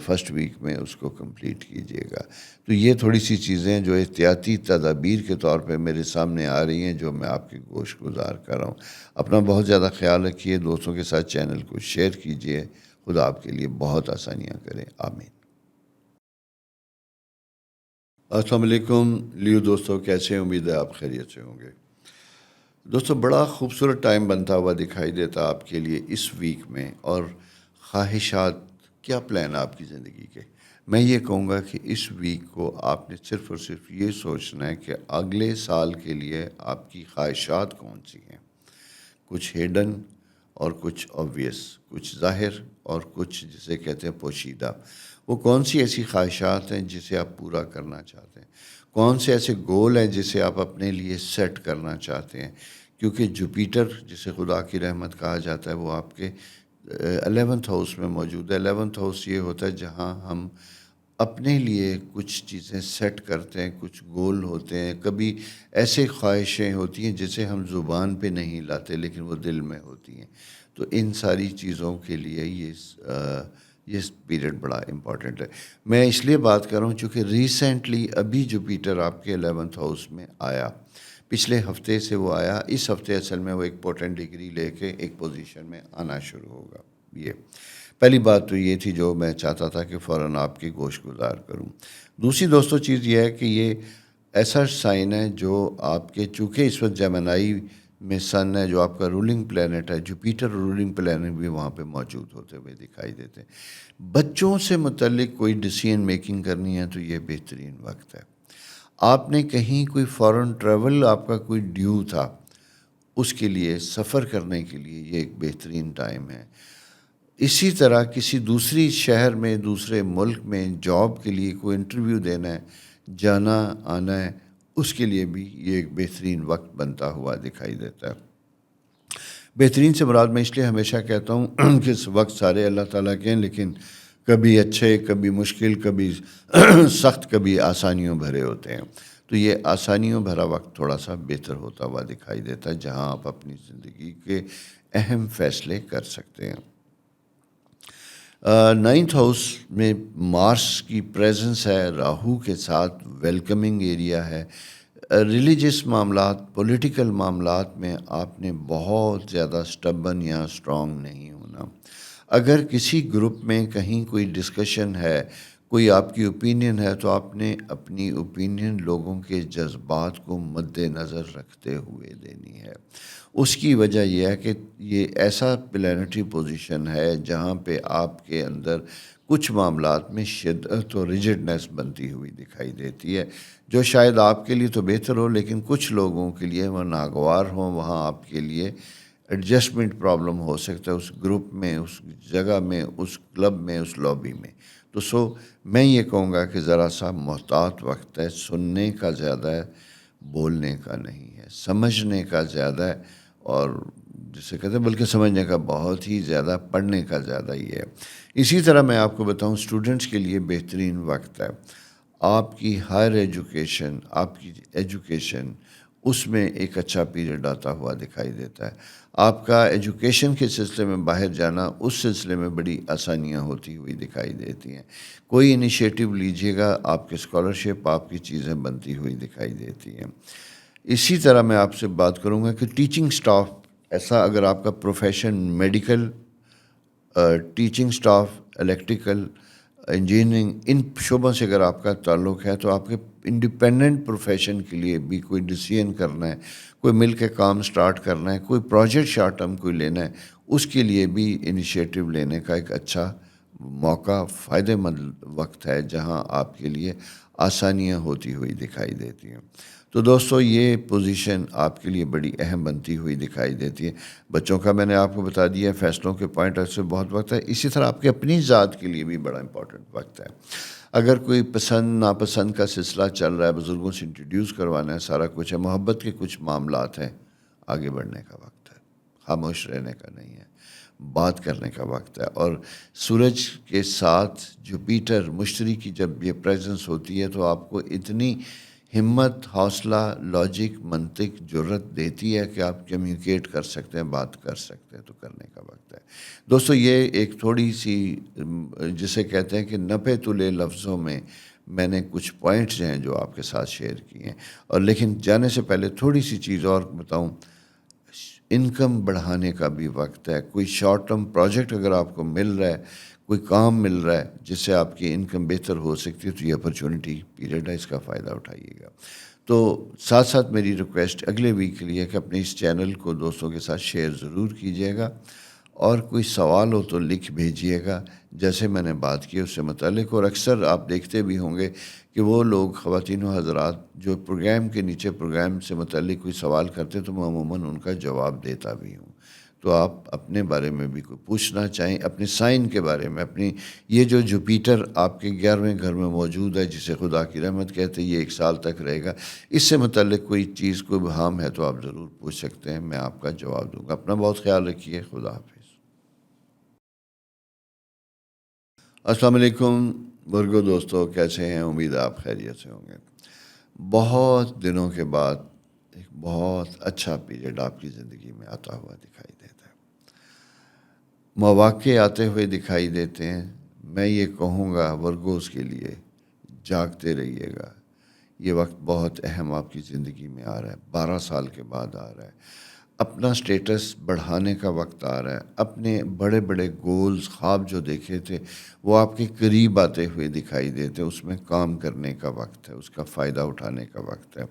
فرسٹ ویک میں اس کو کمپلیٹ کیجئے گا۔ تو یہ تھوڑی سی چیزیں جو احتیاطی تدابیر کے طور پہ میرے سامنے آ رہی ہیں جو میں آپ کی گوش گزار کر رہا ہوں۔ اپنا بہت زیادہ خیال رکھیے، دوستوں کے ساتھ چینل کو شیئر کیجئے۔ خدا آپ کے لیے بہت آسانیاں کرے، آمین۔ السلام علیکم لیو دوستوں، کیسے ہیں؟ امید ہے آپ خیریت سے ہوں گے۔ دوستوں بڑا خوبصورت ٹائم بنتا ہوا دکھائی دیتا آپ کے لیے اس ویک میں، اور خواہشات، کیا پلان آپ کی زندگی کے؟ میں یہ کہوں گا کہ اس ویک کو آپ نے صرف اور صرف یہ سوچنا ہے کہ اگلے سال کے لیے آپ کی خواہشات کون سی ہیں، کچھ ہیڈن اور کچھ آبویس، کچھ ظاہر اور کچھ جسے کہتے ہیں پوشیدہ۔ وہ کون سی ایسی خواہشات ہیں جسے آپ پورا کرنا چاہتے ہیں، کون سے ایسے گول ہیں جسے آپ اپنے لیے سیٹ کرنا چاہتے ہیں، کیونکہ جوپیٹر جسے خدا کی رحمت کہا جاتا ہے وہ آپ کے 11th ہاؤس میں موجود ہے۔ 11th ہاؤس یہ ہوتا ہے جہاں ہم اپنے لیے کچھ چیزیں سیٹ کرتے ہیں، کچھ گول ہوتے ہیں، کبھی ایسے خواہشیں ہوتی ہیں جسے ہم زبان پہ نہیں لاتے لیکن وہ دل میں ہوتی ہیں۔ تو ان ساری چیزوں کے لیے یہ پیریڈ بڑا امپورٹنٹ ہے۔ میں اس لیے بات کر رہا ہوں چونکہ ریسنٹلی ابھی جوپیٹر آپ کے 11th ہاؤس میں آیا، پچھلے ہفتے سے وہ آیا، اس ہفتے اصل میں وہ ایک پورٹنٹ ڈگری لے کے ایک پوزیشن میں آنا شروع ہوگا۔ یہ پہلی بات تو یہ تھی جو میں چاہتا تھا کہ فوراً آپ کی گوش گزار کروں۔ دوسری دوستوں چیز یہ ہے کہ یہ ایسا سائن ہے جو آپ کے، چونکہ اس وقت جیمنائی میں سن ہے جو آپ کا رولنگ پلینٹ ہے، جوپیٹر رولنگ پلینٹ بھی وہاں پہ موجود ہوتے ہوئے دکھائی دیتے ہیں۔ بچوں سے متعلق کوئی ڈیسیژن میکنگ کرنی ہے تو یہ بہترین وقت ہے۔ آپ نے کہیں کوئی فارن ٹریول آپ کا کوئی ڈیو تھا، اس کے لیے سفر کرنے کے لیے یہ ایک بہترین ٹائم ہے۔ اسی طرح کسی دوسری شہر میں، دوسرے ملک میں جاب کے لیے کوئی انٹرویو دینا ہے، جانا آنا ہے، اس کے لیے بھی یہ ایک بہترین وقت بنتا ہوا دکھائی دیتا ہے۔ بہترین سے مراد میں اس لیے ہمیشہ کہتا ہوں کہ اس وقت سارے اللہ تعالیٰ کے ہیں، لیکن کبھی اچھے، کبھی مشکل، کبھی سخت، کبھی آسانیوں بھرے ہوتے ہیں۔ تو یہ آسانیوں بھرا وقت تھوڑا سا بہتر ہوتا ہوا دکھائی دیتا ہے جہاں آپ اپنی زندگی کے اہم فیصلے کر سکتے ہیں۔ 9th ہاؤس میں مارس کی پریزنس ہے راہو کے ساتھ، ویلکمنگ ایریا ہے۔ ریلیجس معاملات، پولیٹیکل معاملات میں آپ نے بہت زیادہ سٹبن یا اسٹرانگ نہیں ہونا۔ اگر کسی گروپ میں کہیں کوئی ڈسکشن ہے، کوئی آپ کی اوپینین ہے، تو آپ نے اپنی اوپینین لوگوں کے جذبات کو مد نظر رکھتے ہوئے دینی ہے۔ اس کی وجہ یہ ہے کہ یہ ایسا پلانٹری پوزیشن ہے جہاں پہ آپ کے اندر کچھ معاملات میں شدت اور ریجڈنس بنتی ہوئی دکھائی دیتی ہے، جو شاید آپ کے لیے تو بہتر ہو، لیکن کچھ لوگوں کے لیے وہ ناگوار ہوں، وہاں آپ کے لیے ایڈجسٹمنٹ پرابلم ہو سکتا ہے، اس گروپ میں، اس جگہ میں، اس کلب میں، اس لابی میں۔ تو میں یہ کہوں گا کہ ذرا سا محتاط وقت ہے، سننے کا زیادہ ہے، بولنے کا نہیں ہے، سمجھنے کا زیادہ ہے، اور جسے کہتے ہیں بلکہ سمجھنے کا بہت ہی زیادہ، پڑھنے کا زیادہ ہی ہے۔ اسی طرح میں آپ کو بتاؤں، اسٹوڈنٹس کے لیے بہترین وقت ہے۔ آپ کی ہائر ایجوکیشن، آپ کی ایجوکیشن، اس میں ایک اچھا پیریڈ آتا ہوا دکھائی دیتا ہے۔ آپ کا ایجوکیشن کے سلسلے میں باہر جانا، اس سلسلے میں بڑی آسانیاں ہوتی ہوئی دکھائی دیتی ہیں۔ کوئی انیشیٹو لیجیے گا، آپ کے اسکالرشپ، آپ کی چیزیں بنتی ہوئی دکھائی دیتی ہیں۔ اسی طرح میں آپ سے بات کروں گا کہ ٹیچنگ سٹاف، ایسا اگر آپ کا profession medical, teaching staff, electrical, engineering, ان شعبوں سے اگر آپ کا تعلق ہے، تو آپ کے انڈیپینڈنٹ پروفیشن کے لیے بھی کوئی ڈیسیژن کرنا ہے، کوئی مل کے کام سٹارٹ کرنا ہے، کوئی پروجیکٹ شارٹ ٹرم کوئی لینا ہے، اس کے لیے بھی انیشیٹو لینے کا ایک اچھا موقع، فائدہ مند وقت ہے، جہاں آپ کے لیے آسانیاں ہوتی ہوئی دکھائی دیتی ہیں۔ تو دوستو، یہ پوزیشن آپ کے لیے بڑی اہم بنتی ہوئی دکھائی دیتی ہے۔ بچوں کا میں نے آپ کو بتا دیا، فیصلوں کے پوائنٹ سے بہت وقت ہے۔ اسی طرح آپ کے اپنی ذات کے لیے بھی بڑا امپورٹنٹ وقت ہے۔ اگر کوئی پسند ناپسند کا سلسلہ چل رہا ہے، بزرگوں سے انٹروڈیوس کروانا ہے، سارا کچھ ہے، محبت کے کچھ معاملات ہیں، آگے بڑھنے کا وقت ہے، خاموش رہنے کا نہیں ہے، بات کرنے کا وقت ہے۔ اور سورج کے ساتھ جوپیٹر، مشتری کی جب یہ پریزنس ہوتی ہے، تو آپ کو اتنی ہمت، حوصلہ، لاجک، منطق، جرت دیتی ہے کہ آپ کمیونیکیٹ کر سکتے ہیں، بات کر سکتے ہیں، تو کرنے کا وقت ہے۔ دوستو، یہ ایک تھوڑی سی، جسے کہتے ہیں کہ نپے تلے لفظوں میں نے کچھ پوائنٹس ہیں جو آپ کے ساتھ شیئر کیے ہیں، اور لیکن جانے سے پہلے تھوڑی سی چیز اور بتاؤں، انکم بڑھانے کا بھی وقت ہے۔ کوئی شارٹ ٹرم پروجیکٹ اگر آپ کو مل رہا ہے، کوئی کام مل رہا ہے جس سے آپ کی انکم بہتر ہو سکتی ہے، تو یہ اپرچونٹی پیریڈ ہے، اس کا فائدہ اٹھائیے گا۔ تو ساتھ ساتھ میری ریکویسٹ اگلے ویک کے لیے کہ اپنے اس چینل کو دوستوں کے ساتھ شیئر ضرور کیجیے گا، اور کوئی سوال ہو تو لکھ بھیجیے گا، جیسے میں نے بات کی اس سے متعلق۔ اور اکثر آپ دیکھتے بھی ہوں گے کہ وہ لوگ، خواتین و حضرات، جو پروگرام کے نیچے پروگرام سے متعلق کوئی سوال کرتے، تو میں عموماً ان کا جواب دیتا بھی ہوں۔ تو آپ اپنے بارے میں بھی کوئی پوچھنا چاہیں، اپنے سائن کے بارے میں، اپنی یہ جو جوپیٹر آپ کے 11ویں گھر میں موجود ہے، جسے خدا کی رحمت کہتے ہیں، یہ 1 سال تک رہے گا، اس سے متعلق کوئی چیز، کوئی ابہام ہے، تو آپ ضرور پوچھ سکتے ہیں، میں آپ کا جواب دوں گا۔ اپنا بہت خیال رکھیے، خدا حافظ۔ السلام علیکم برگو دوستو، کیسے ہیں؟ امید آپ خیریت سے ہوں گے۔ بہت دنوں کے بعد ایک بہت اچھا پیریڈ آپ کی زندگی میں آتا ہوا دکھائی دیتا ہے، مواقع آتے ہوئے دکھائی دیتے ہیں۔ میں یہ کہوں گا ورگوز کے لیے، جاگتے رہیے گا، یہ وقت بہت اہم آپ کی زندگی میں آ رہا ہے، 12 سال کے بعد آ رہا ہے۔ اپنا سٹیٹس بڑھانے کا وقت آ رہا ہے، اپنے بڑے بڑے گولز، خواب جو دیکھے تھے، وہ آپ کے قریب آتے ہوئے دکھائی دیتے، اس میں کام کرنے کا وقت ہے، اس کا فائدہ اٹھانے کا وقت ہے،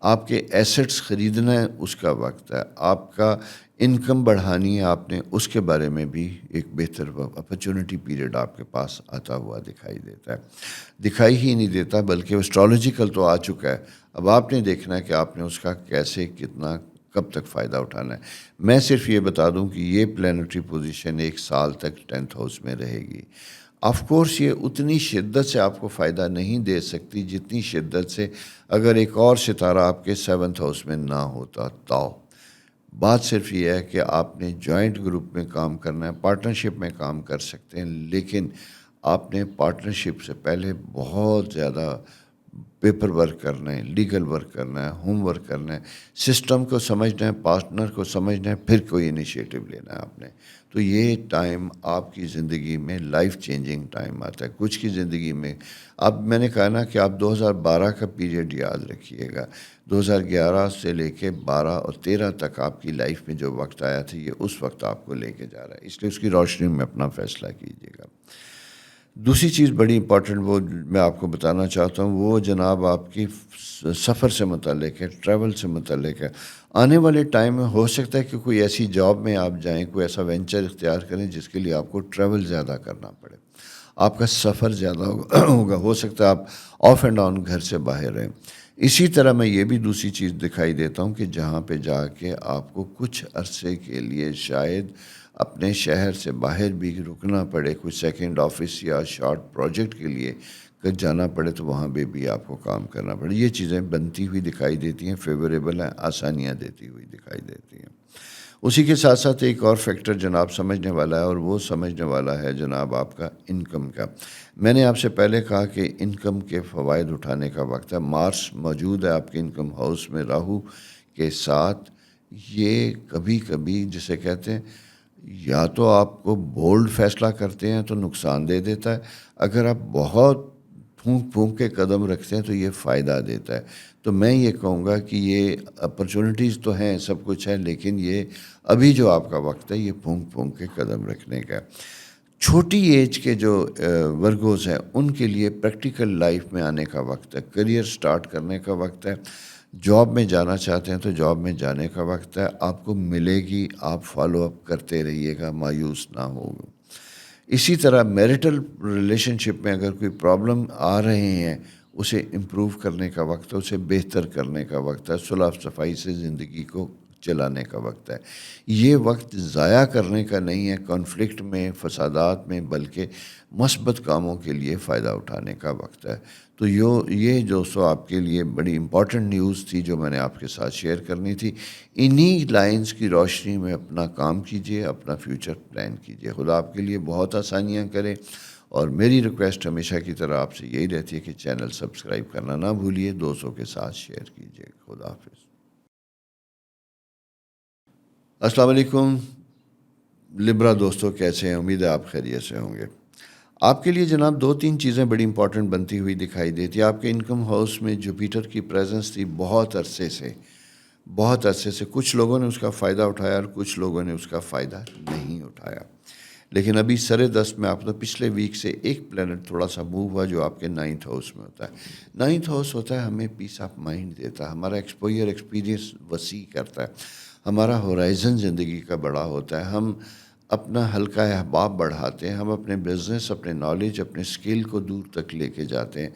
آپ کے ایسٹس خریدنا ہے، اس کا وقت ہے، آپ کا انکم بڑھانی ہے آپ نے، اس کے بارے میں بھی ایک بہتر اپرچونٹی پیریڈ آپ کے پاس آتا ہوا دکھائی دیتا ہے۔ دکھائی ہی نہیں دیتا، بلکہ اسٹرالوجیکل تو آ چکا ہے، اب آپ نے دیکھنا ہے کہ آپ نے اس کا کیسے، کتنا، کب تک فائدہ اٹھانا ہے۔ میں صرف یہ بتا دوں کہ یہ پلانٹری پوزیشن 1 سال تک 10th ہاؤس میں رہے گی۔ آف کورس یہ اتنی شدت سے آپ کو فائدہ نہیں دے سکتی جتنی شدت سے اگر ایک اور ستارہ آپ کے 7th ہاؤس میں نہ ہوتا تو۔ بات صرف یہ ہے کہ آپ نے جوائنٹ گروپ میں کام کرنا ہے، پارٹنرشپ میں کام کر سکتے ہیں، لیکن آپ نے پارٹنرشپ سے پہلے بہت زیادہ پیپر ورک کرنا ہے، لیگل ورک کرنا ہے، ہوم ورک کرنا ہے، سسٹم کو سمجھنا ہے، پارٹنر کو سمجھنا ہے، پھر کوئی انیشیٹو لینا ہے آپ نے. تو یہ ٹائم آپ کی زندگی میں لائف چینجنگ ٹائم آتا ہے. کچھ کی زندگی میں اب میں نے کہا نا کہ آپ 2012 کا پیریڈ یاد رکھیے گا. 2011 سے لے کے 12 اور 13 تک آپ کی لائف میں جو وقت آیا تھا یہ اس وقت آپ کو لے کے جا رہا ہے، اس لیے اس کی روشنی میں اپنا فیصلہ کیجیے گا. دوسری چیز بڑی امپورٹنٹ وہ میں آپ کو بتانا چاہتا ہوں، وہ جناب آپ کی سفر سے متعلق ہے، ٹریول سے متعلق ہے. آنے والے ٹائم میں ہو سکتا ہے کہ کوئی ایسی جاب میں آپ جائیں، کوئی ایسا وینچر اختیار کریں جس کے لیے آپ کو ٹریول زیادہ کرنا پڑے، آپ کا سفر زیادہ ہوگا. ہو سکتا ہے آپ آف اینڈ آن گھر سے باہر رہیں. اسی طرح میں یہ بھی دوسری چیز دکھائی دیتا ہوں کہ جہاں پہ جا کے آپ کو کچھ عرصے کے لیے شاید اپنے شہر سے باہر بھی رکنا پڑے، کچھ سیکنڈ آفس یا شارٹ پروجیکٹ کے لیے جانا پڑے، تو وہاں پہ بھی آپ کو کام کرنا پڑے. یہ چیزیں بنتی ہوئی دکھائی دیتی ہیں، فیوریبل ہیں، آسانیاں دیتی ہوئی دکھائی دیتی ہیں. اسی کے ساتھ ساتھ ایک اور فیکٹر جناب سمجھنے والا ہے، اور وہ سمجھنے والا ہے جناب آپ کا انکم کا. میں نے آپ سے پہلے کہا کہ انکم کے فوائد اٹھانے کا وقت ہے. مارس موجود ہے آپ کے انکم ہاؤس میں راہو کے ساتھ. یہ کبھی کبھی جسے کہتے ہیں یا تو آپ کو بولڈ فیصلہ کرتے ہیں تو نقصان دے دیتا ہے، اگر آپ بہت پھونک پھونک کے قدم رکھتے ہیں تو یہ فائدہ دیتا ہے. تو میں یہ کہوں گا کہ یہ اپرچونٹیز تو ہیں، سب کچھ ہے، لیکن یہ ابھی جو آپ کا وقت ہے یہ پھونک پھونک کے قدم رکھنے کا. چھوٹی ایج کے جو ورگوز ہیں ان کے لیے پریکٹیکل لائف میں آنے کا وقت ہے، کریئر سٹارٹ کرنے کا وقت ہے. جاب میں جانا چاہتے ہیں تو جاب میں جانے کا وقت ہے. آپ کو ملے گی، آپ فالو اپ کرتے رہیے گا، مایوس نہ ہو. اسی طرح میرٹل ریلیشن شپ میں اگر کوئی پرابلم آ رہے ہیں اسے امپروو کرنے کا وقت ہے، اسے بہتر کرنے کا وقت ہے، صلح صفائی سے زندگی کو چلانے کا وقت ہے. یہ وقت ضائع کرنے کا نہیں ہے کانفلکٹ میں، فسادات میں، بلکہ مثبت کاموں کے لیے فائدہ اٹھانے کا وقت ہے. تو یہ جو آپ کے لیے بڑی امپورٹنٹ نیوز تھی جو میں نے آپ کے ساتھ شیئر کرنی تھی. انہی لائنز کی روشنی میں اپنا کام کیجئے، اپنا فیوچر پلان کیجئے. خدا آپ کے لیے بہت آسانیاں کرے. اور میری ریکویسٹ ہمیشہ کی طرح آپ سے یہی رہتی ہے کہ چینل سبسکرائب کرنا نہ بھولیے، دوستوں کے ساتھ شیئر کیجئے. خدا حافظ. السلام علیکم لبرا دوستوں، کیسے ہیں؟ امید ہے آپ خیریت سے ہوں گے. آپ کے لیے جناب 2-3 چیزیں بڑی امپورٹنٹ بنتی ہوئی دکھائی دیتی ہے. آپ کے انکم ہاؤس میں جوپیٹر کی پریزنس تھی بہت عرصے سے. کچھ لوگوں نے اس کا فائدہ اٹھایا اور کچھ لوگوں نے اس کا فائدہ نہیں اٹھایا. لیکن ابھی سر دست میں آپ کو پچھلے ویک سے ایک پلینٹ تھوڑا سا موو ہوا جو آپ کے 9th ہاؤس میں ہوتا ہے. 9th ہاؤس ہوتا ہے ہمیں پیس آف مائنڈ دیتا ہے، ہمارا ایکسپیرینس وسیع کرتا ہے، ہمارا ہورائزن زندگی کا بڑا ہوتا ہے. ہم اپنا حلقہ احباب بڑھاتے ہیں، ہم اپنے بزنس، اپنے نالج، اپنے اسکل کو دور تک لے کے جاتے ہیں،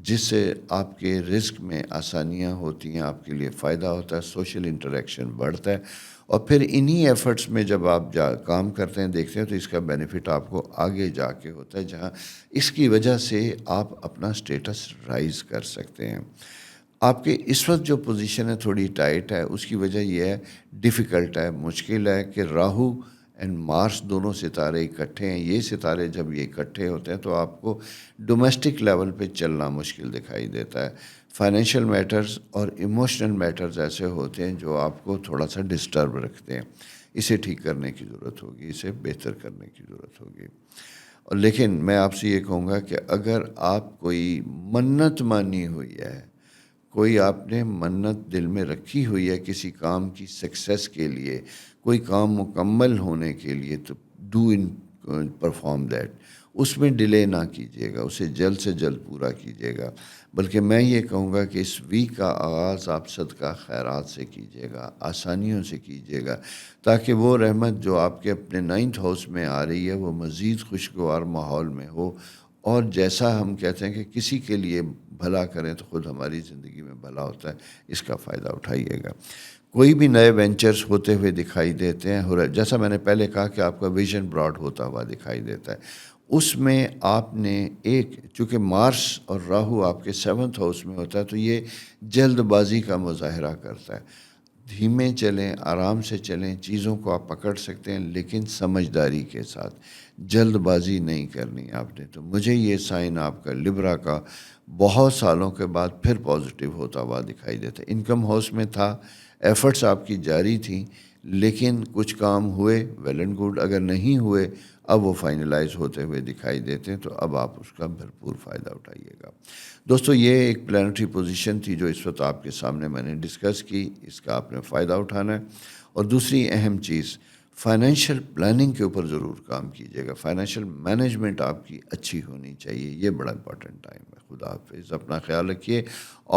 جس سے آپ کے رزق میں آسانیاں ہوتی ہیں، آپ کے لیے فائدہ ہوتا ہے، سوشل انٹریکشن بڑھتا ہے. اور پھر انہی ایفرٹس میں جب آپ کام کرتے ہیں، دیکھتے ہیں، تو اس کا بینیفٹ آپ کو آگے جا کے ہوتا ہے، جہاں اس کی وجہ سے آپ اپنا سٹیٹس رائز کر سکتے ہیں. آپ کے اس وقت جو پوزیشن ہے تھوڑی ٹائٹ ہے، اس کی وجہ یہ ہے، ڈیفیکلٹ ہے، مشکل ہے کہ راہو اینڈ مارس دونوں ستارے اکٹھے ہیں. یہ ستارے جب یہ اکٹھے ہوتے ہیں تو آپ کو ڈومیسٹک لیول پہ چلنا مشکل دکھائی دیتا ہے. فائنینشیل میٹرز اور ایموشنل میٹرز ایسے ہوتے ہیں جو آپ کو تھوڑا سا ڈسٹرب رکھتے ہیں. اسے ٹھیک کرنے کی ضرورت ہوگی، اسے بہتر کرنے کی ضرورت ہوگی. لیکن میں آپ سے یہ کہوں گا کہ اگر آپ کوئی منت مانی ہوئی ہے، کوئی آپ نے منت دل میں رکھی ہوئی ہے کسی کام کی سکسیس کے لیے، کوئی کام مکمل ہونے کے لیے، تو ڈو ان پرفارم دیٹ. اس میں ڈیلے نہ کیجیے گا، اسے جلد سے جلد پورا کیجیے گا. بلکہ میں یہ کہوں گا کہ اس ویک کا آغاز آپ صدقہ خیرات سے کیجیے گا، آسانیوں سے کیجیے گا، تاکہ وہ رحمت جو آپ کے اپنے 9th ہاؤس میں آ رہی ہے وہ مزید خوشگوار ماحول میں ہو. اور جیسا ہم کہتے ہیں کہ کسی کے لیے بھلا کریں تو خود ہماری زندگی میں بھلا ہوتا ہے، اس کا فائدہ اٹھائیے گا. کوئی بھی نئے وینچرز ہوتے ہوئے دکھائی دیتے ہیں، جیسا میں نے پہلے کہا کہ آپ کا ویژن براڈ ہوتا ہوا دکھائی دیتا ہے. اس میں آپ نے چونکہ مارس اور راہو آپ کے 7th ہاؤس میں ہوتا ہے تو یہ جلد بازی کا مظاہرہ کرتا ہے. دھیمے چلیں، آرام سے چلیں، چیزوں کو آپ پکڑ سکتے ہیں لیکن سمجھداری کے ساتھ، جلد بازی نہیں کرنی آپ نے۔ تو مجھے یہ سائن آپ کا لیبرا کا بہت سالوں کے بعد پھر پازیٹیو ہوتا ہوا دکھائی دیتا ہے۔ انکم ہاؤس میں تھا، ایفرٹس آپ کی جاری تھیں، لیکن کچھ کام ہوئے، ویل اینڈ گڈ، اگر نہیں ہوئے اب وہ فائنلائز ہوتے ہوئے دکھائی دیتے ہیں، تو اب آپ اس کا بھرپور فائدہ اٹھائیے گا۔ دوستو یہ ایک پلانٹری پوزیشن تھی جو اس وقت آپ کے سامنے میں نے ڈسکس کی، اس کا آپ نے فائدہ اٹھانا ہے۔ اور دوسری اہم چیز، فائنینشیل پلاننگ کے اوپر ضرور کام کیجیے گا، فائنینشیل مینجمنٹ آپ کی اچھی ہونی چاہیے، یہ بڑا امپورٹنٹ ٹائم ہے۔ خدا حافظ، اپنا خیال رکھیے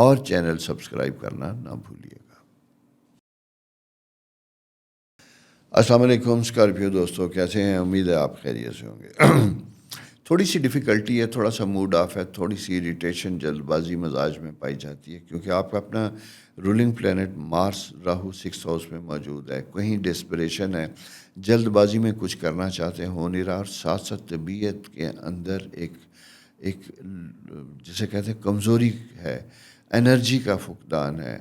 اور چینل سبسکرائب کرنا نہ بھولیے گا۔ السلام علیکم اسکارپیو دوستو، کیسے ہیں؟ امید ہے آپ خیریت سے ہوں گے۔ تھوڑی سی ڈیفیکلٹی ہے، تھوڑا سا موڈ آف ہے، تھوڑی سی اریٹیشن جلد بازی مزاج میں پائی جاتی ہے، کیونکہ آپ کا اپنا رولنگ پلینٹ مارس راہو 6 ہاؤس میں موجود ہے، کہیں ڈسپریشن ہے، جلد بازی میں کچھ کرنا چاہتے ہیں، ہو نہیں رہا، اور ساتھ ساتھ طبیعت کے اندر ایک جسے کہتے ہیں کمزوری ہے، انرجی کا فقدان ہے۔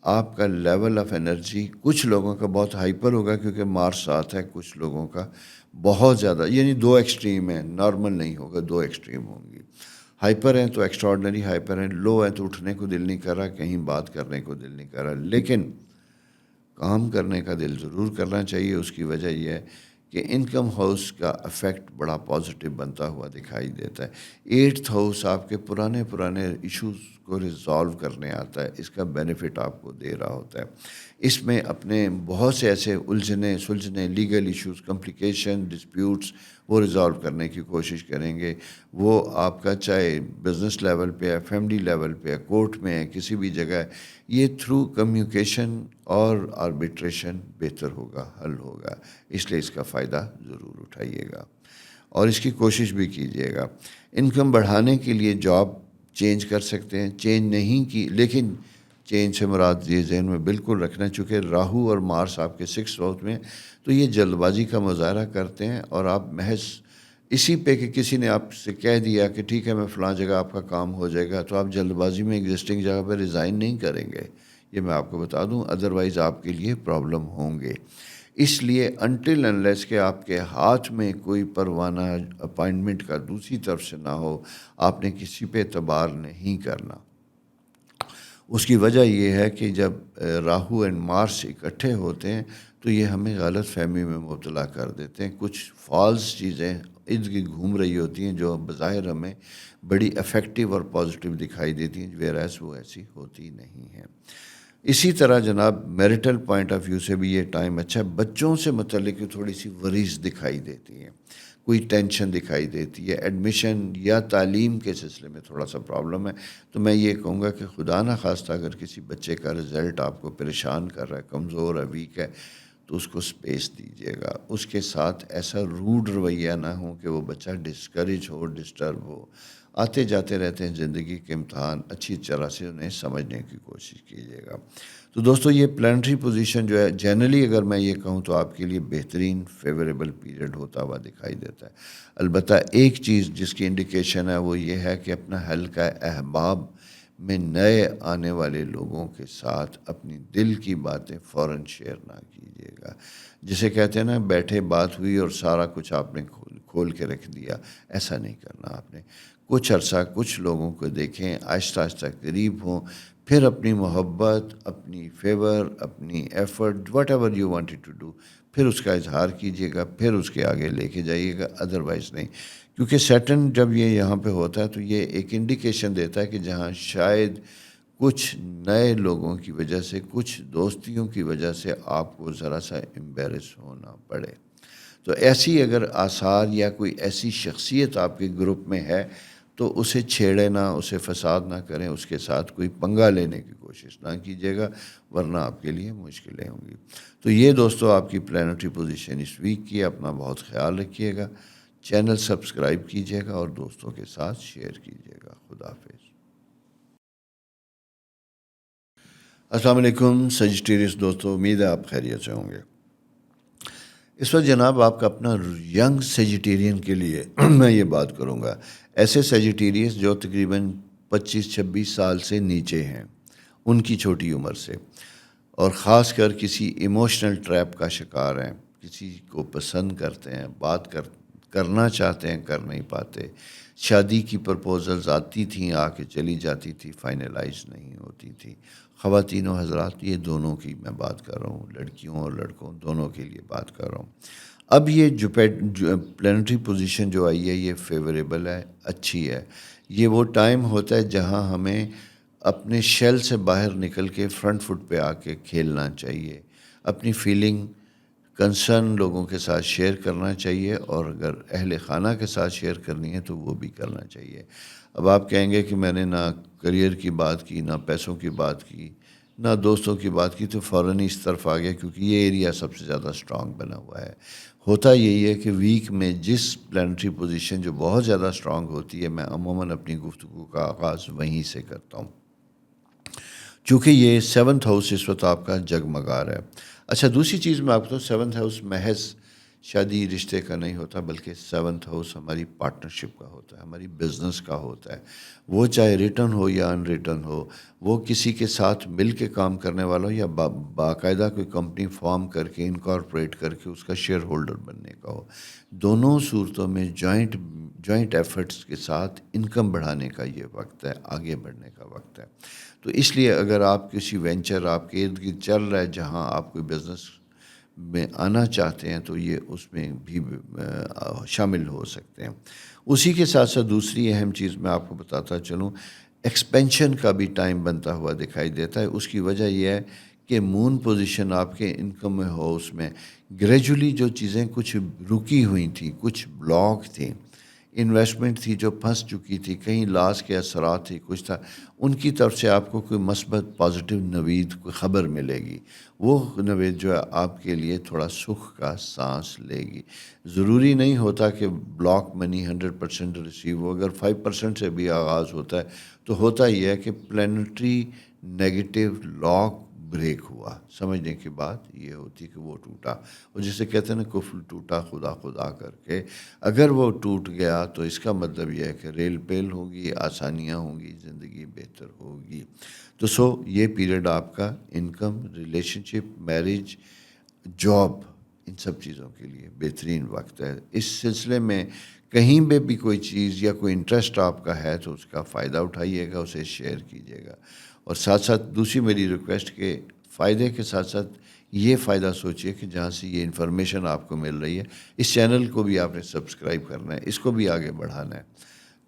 آپ کا لیول آف انرجی کچھ لوگوں کا بہت ہائپر ہوگا کیونکہ مارس ساتھ ہے، کچھ لوگوں کا بہت زیادہ، یعنی دو ایکسٹریم ہیں، نارمل نہیں ہوگا، دو ایکسٹریم ہوں گی۔ ہائپر ہیں تو ایکسٹراڈنری ہائپر ہیں، لو ہیں تو اٹھنے کو دل نہیں کر رہا، کہیں بات کرنے کو دل نہیں کر رہا، لیکن کام کرنے کا دل ضرور کرنا چاہیے۔ اس کی وجہ یہ ہے کہ انکم ہاؤس کا افیکٹ بڑا پازیٹیو بنتا ہوا دکھائی دیتا ہے۔ 8th ہاؤس آپ کے پرانے ایشوز کو ریزالو کرنے آتا ہے، اس کا بینیفٹ آپ کو دے رہا ہوتا ہے۔ اس میں اپنے بہت سے ایسے سلجھنے لیگل ایشوز، کمپلیکیشن، ڈسپیوٹس، وہ ریزالو کرنے کی کوشش کریں گے۔ وہ آپ کا چاہے بزنس لیول پہ ہے، فیملی لیول پہ ہے، کورٹ میں ہے، کسی بھی جگہ ہے، یہ تھرو کمیونیکیشن اور آربیٹریشن بہتر ہوگا، حل ہوگا، اس لیے اس کا فائدہ ضرور اٹھائیے گا اور اس کی کوشش بھی کیجیے گا۔ انکم بڑھانے کے لیے جاب چینج کر سکتے ہیں، چینج نہیں کی، لیکن چینج سے مراد یہ ذہن میں بالکل رکھنا، چونکہ راہو اور مارس آپ کے 6 ہاؤس میں، تو یہ جلد بازی کا مظاہرہ کرتے ہیں، اور آپ محض اسی پہ کہ کسی نے آپ سے کہہ دیا کہ ٹھیک ہے میں فلاں جگہ آپ کا کام ہو جائے گا، تو آپ جلد بازی میں ایگزسٹنگ جگہ پہ ریزائن نہیں کریں گے، یہ میں آپ کو بتا دوں، ادروائز آپ کے لیے پرابلم ہوں گے۔ اس لیے انٹل انلیس کہ آپ کے ہاتھ میں کوئی پروانہ اپائنٹمنٹ کا دوسری طرف سے نہ ہو، آپ نے کسی پہ اعتبار نہیں کرنا۔ اس کی وجہ یہ ہے کہ جب راہو اینڈ مارس اکٹھے ہوتے ہیں تو یہ ہمیں غلط فہمی میں مبتلا کر دیتے ہیں، کچھ فالس چیزیں ارد گرد گھوم رہی ہوتی ہیں جو بظاہر ہمیں بڑی افیکٹو اور پازیٹیو دکھائی دیتی ہیں، ویئرایز وہ ایسی ہوتی نہیں ہیں۔ اسی طرح جناب میریٹل پوائنٹ آف ویو سے بھی یہ ٹائم اچھا ہے۔ بچوں سے متعلق تھوڑی سی وریز دکھائی دیتی ہیں، کوئی ٹینشن دکھائی دیتی ہے، ایڈمیشن یا تعلیم کے سلسلے میں تھوڑا سا پرابلم ہے، تو میں یہ کہوں گا کہ خدا نہ خواستہ اگر کسی بچے کا رزلٹ آپ کو پریشان کر رہا ہے، کمزور ہے، ویک ہے، تو اس کو سپیس دیجیے گا، اس کے ساتھ ایسا روڈ رویہ نہ ہو کہ وہ بچہ ڈسکریج ہو، ڈسٹرب ہو۔ آتے جاتے رہتے ہیں زندگی کے امتحان، اچھی طرح سے انہیں سمجھنے کی کوشش کیجیے گا۔ تو دوستو یہ پلانٹری پوزیشن جو ہے جنرلی اگر میں یہ کہوں تو آپ کے لیے بہترین فیوریبل پیریڈ ہوتا ہوا دکھائی دیتا ہے۔ البتہ ایک چیز جس کی انڈیکیشن ہے وہ یہ ہے کہ اپنا حلقہ احباب میں نئے آنے والے لوگوں کے ساتھ اپنی دل کی باتیں فوراً شیئر نہ کیجیے گا۔ جسے کہتے ہیں نا بیٹھے بات ہوئی اور سارا کچھ آپ نے کھول کے رکھ دیا، ایسا نہیں کرنا آپ نے۔ کچھ عرصہ کچھ لوگوں کو دیکھیں، آہستہ آہستہ قریب ہوں، پھر اپنی محبت، اپنی فیور، اپنی effort, whatever you wanted to do, پھر اس کا اظہار کیجیے گا، پھر اس کے آگے لے کے جائیے گا، ادروائز نہیں۔ کیونکہ سیٹرن جب یہ یہاں پہ ہوتا ہے تو یہ ایک انڈیکیشن دیتا ہے کہ جہاں شاید کچھ نئے لوگوں کی وجہ سے، کچھ دوستیوں کی وجہ سے آپ کو ذرا سا امبیرس ہونا پڑے، تو ایسی اگر آثار یا کوئی ایسی شخصیت آپ کے گروپ میں ہے تو اسے چھیڑے نہ، اسے فساد نہ کریں، اس کے ساتھ کوئی پنگا لینے کی کوشش نہ کیجیے گا، ورنہ آپ کے لیے مشکلیں ہوں گی۔ تو یہ دوستو آپ کی پلانٹری پوزیشن اس ویک کی، اپنا بہت خیال رکھیے گا، چینل سبسکرائب کیجیے گا اور دوستوں کے ساتھ شیئر کیجیے گا۔ خدا حافظ۔ السلام علیکم سیجیٹیریس دوستو، امید ہے آپ خیریت سے ہوں گے۔ اس وقت جناب آپ کا اپنا ینگ سیجیٹیرین کے لیے میں یہ بات کروں گا، ایسے سیجیٹیریس جو تقریباً 25-26 سال سے نیچے ہیں، ان کی چھوٹی عمر سے اور خاص کر کسی ایموشنل ٹریپ کا شکار ہیں، کسی کو پسند کرتے ہیں، کرنا چاہتے ہیں، کر نہیں پاتے، شادی کی پرپوزلز آتی تھیں، آ کے چلی جاتی تھی، فائنلائز نہیں ہوتی تھی۔ خواتین و حضرات، یہ دونوں کی میں بات کر رہا ہوں، لڑکیوں اور لڑکوں دونوں کے لیے بات کر رہا ہوں۔ اب یہ جو پلانٹری پوزیشن جو آئی ہے یہ فیوریبل ہے، اچھی ہے۔ یہ وہ ٹائم ہوتا ہے جہاں ہمیں اپنے شیل سے باہر نکل کے فرنٹ فٹ پہ آ کے کھیلنا چاہیے، اپنی فیلنگ کنسرن لوگوں کے ساتھ شیئر کرنا چاہیے، اور اگر اہل خانہ کے ساتھ شیئر کرنی ہے تو وہ بھی کرنا چاہیے۔ اب آپ کہیں گے کہ میں نے نہ کریئر کی بات کی، نہ پیسوں کی بات کی، نہ دوستوں کی بات کی، تو فوراً اس طرف آ گیا، کیونکہ یہ ایریا سب سے زیادہ اسٹرانگ بنا ہوا ہے۔ ہوتا یہی ہے کہ ویک میں جس پلانٹری پوزیشن جو بہت زیادہ اسٹرانگ ہوتی ہے، میں عموماً اپنی گفتگو کا آغاز وہیں سے کرتا ہوں، چونکہ یہ 7th ہاؤس اس وقت آپ کا جگمگا رہا ہے۔ اچھا، دوسری چیز میں آپ کو 7th ہاؤس محض شادی رشتے کا نہیں ہوتا، بلکہ 7th ہاؤس ہماری پارٹنرشپ کا ہوتا ہے، ہماری بزنس کا ہوتا ہے۔ وہ چاہے ریٹرن ہو یا ان ریٹرن ہو، وہ کسی کے ساتھ مل کے کام کرنے والا ہو، یا باقاعدہ کوئی کمپنی فارم کر کے انکارپوریٹ کر کے اس کا شیئر ہولڈر بننے کا ہو، دونوں صورتوں میں جوائنٹ ایفرٹس کے ساتھ انکم بڑھانے کا یہ وقت ہے، آگے بڑھنے کا وقت ہے۔ تو اس لیے اگر آپ کسی وینچر آپ کے ارد گرد چل رہا ہے جہاں آپ کوئی بزنس میں آنا چاہتے ہیں، تو یہ اس میں بھی شامل ہو سکتے ہیں۔ اسی کے ساتھ ساتھ دوسری اہم چیز میں آپ کو بتاتا چلوں، ایکسپینشن کا بھی ٹائم بنتا ہوا دکھائی دیتا ہے۔ اس کی وجہ یہ ہے کہ مون پوزیشن آپ کے انکم ہاؤس میں گریجولی جو چیزیں کچھ رکی ہوئی تھیں، کچھ بلاک تھیں، انویسٹمنٹ تھی جو پھنس چکی تھی، کہیں لاس کے اثرات تھی، کچھ تھا، ان کی طرف سے آپ کو کوئی مثبت پازیٹیو نوید کوئی خبر ملے گی۔ وہ نوید جو ہے آپ کے لیے تھوڑا سکھ کا سانس لے گی۔ ضروری نہیں ہوتا کہ بلاک منی 100% ریسیو ہو، اگر 5% سے بھی آغاز ہوتا ہے تو ہوتا یہ ہے کہ پلانٹری نیگیٹو لاک بریک ہوا۔ سمجھنے کی بات یہ ہوتی کہ وہ ٹوٹا، اور جسے کہتے ہیں نا کفل ٹوٹا خدا خدا کر کے، اگر وہ ٹوٹ گیا تو اس کا مطلب یہ ہے کہ ریل پیل ہوگی، آسانیاں ہوں گی، زندگی بہتر ہوگی۔ تو یہ پیریڈ آپ کا انکم، ریلیشن شپ، میرج، جاب، ان سب چیزوں کے لیے بہترین وقت ہے۔ اس سلسلے میں کہیں پہ بھی کوئی چیز یا کوئی انٹرسٹ آپ کا ہے تو اس کا فائدہ اٹھائیے گا، اسے شیئر کیجیے گا، اور ساتھ ساتھ دوسری میری ریکویسٹ کہ فائدے کے ساتھ ساتھ یہ فائدہ سوچیے کہ جہاں سے یہ انفارمیشن آپ کو مل رہی ہے، اس چینل کو بھی آپ نے سبسکرائب کرنا ہے، اس کو بھی آگے بڑھانا ہے،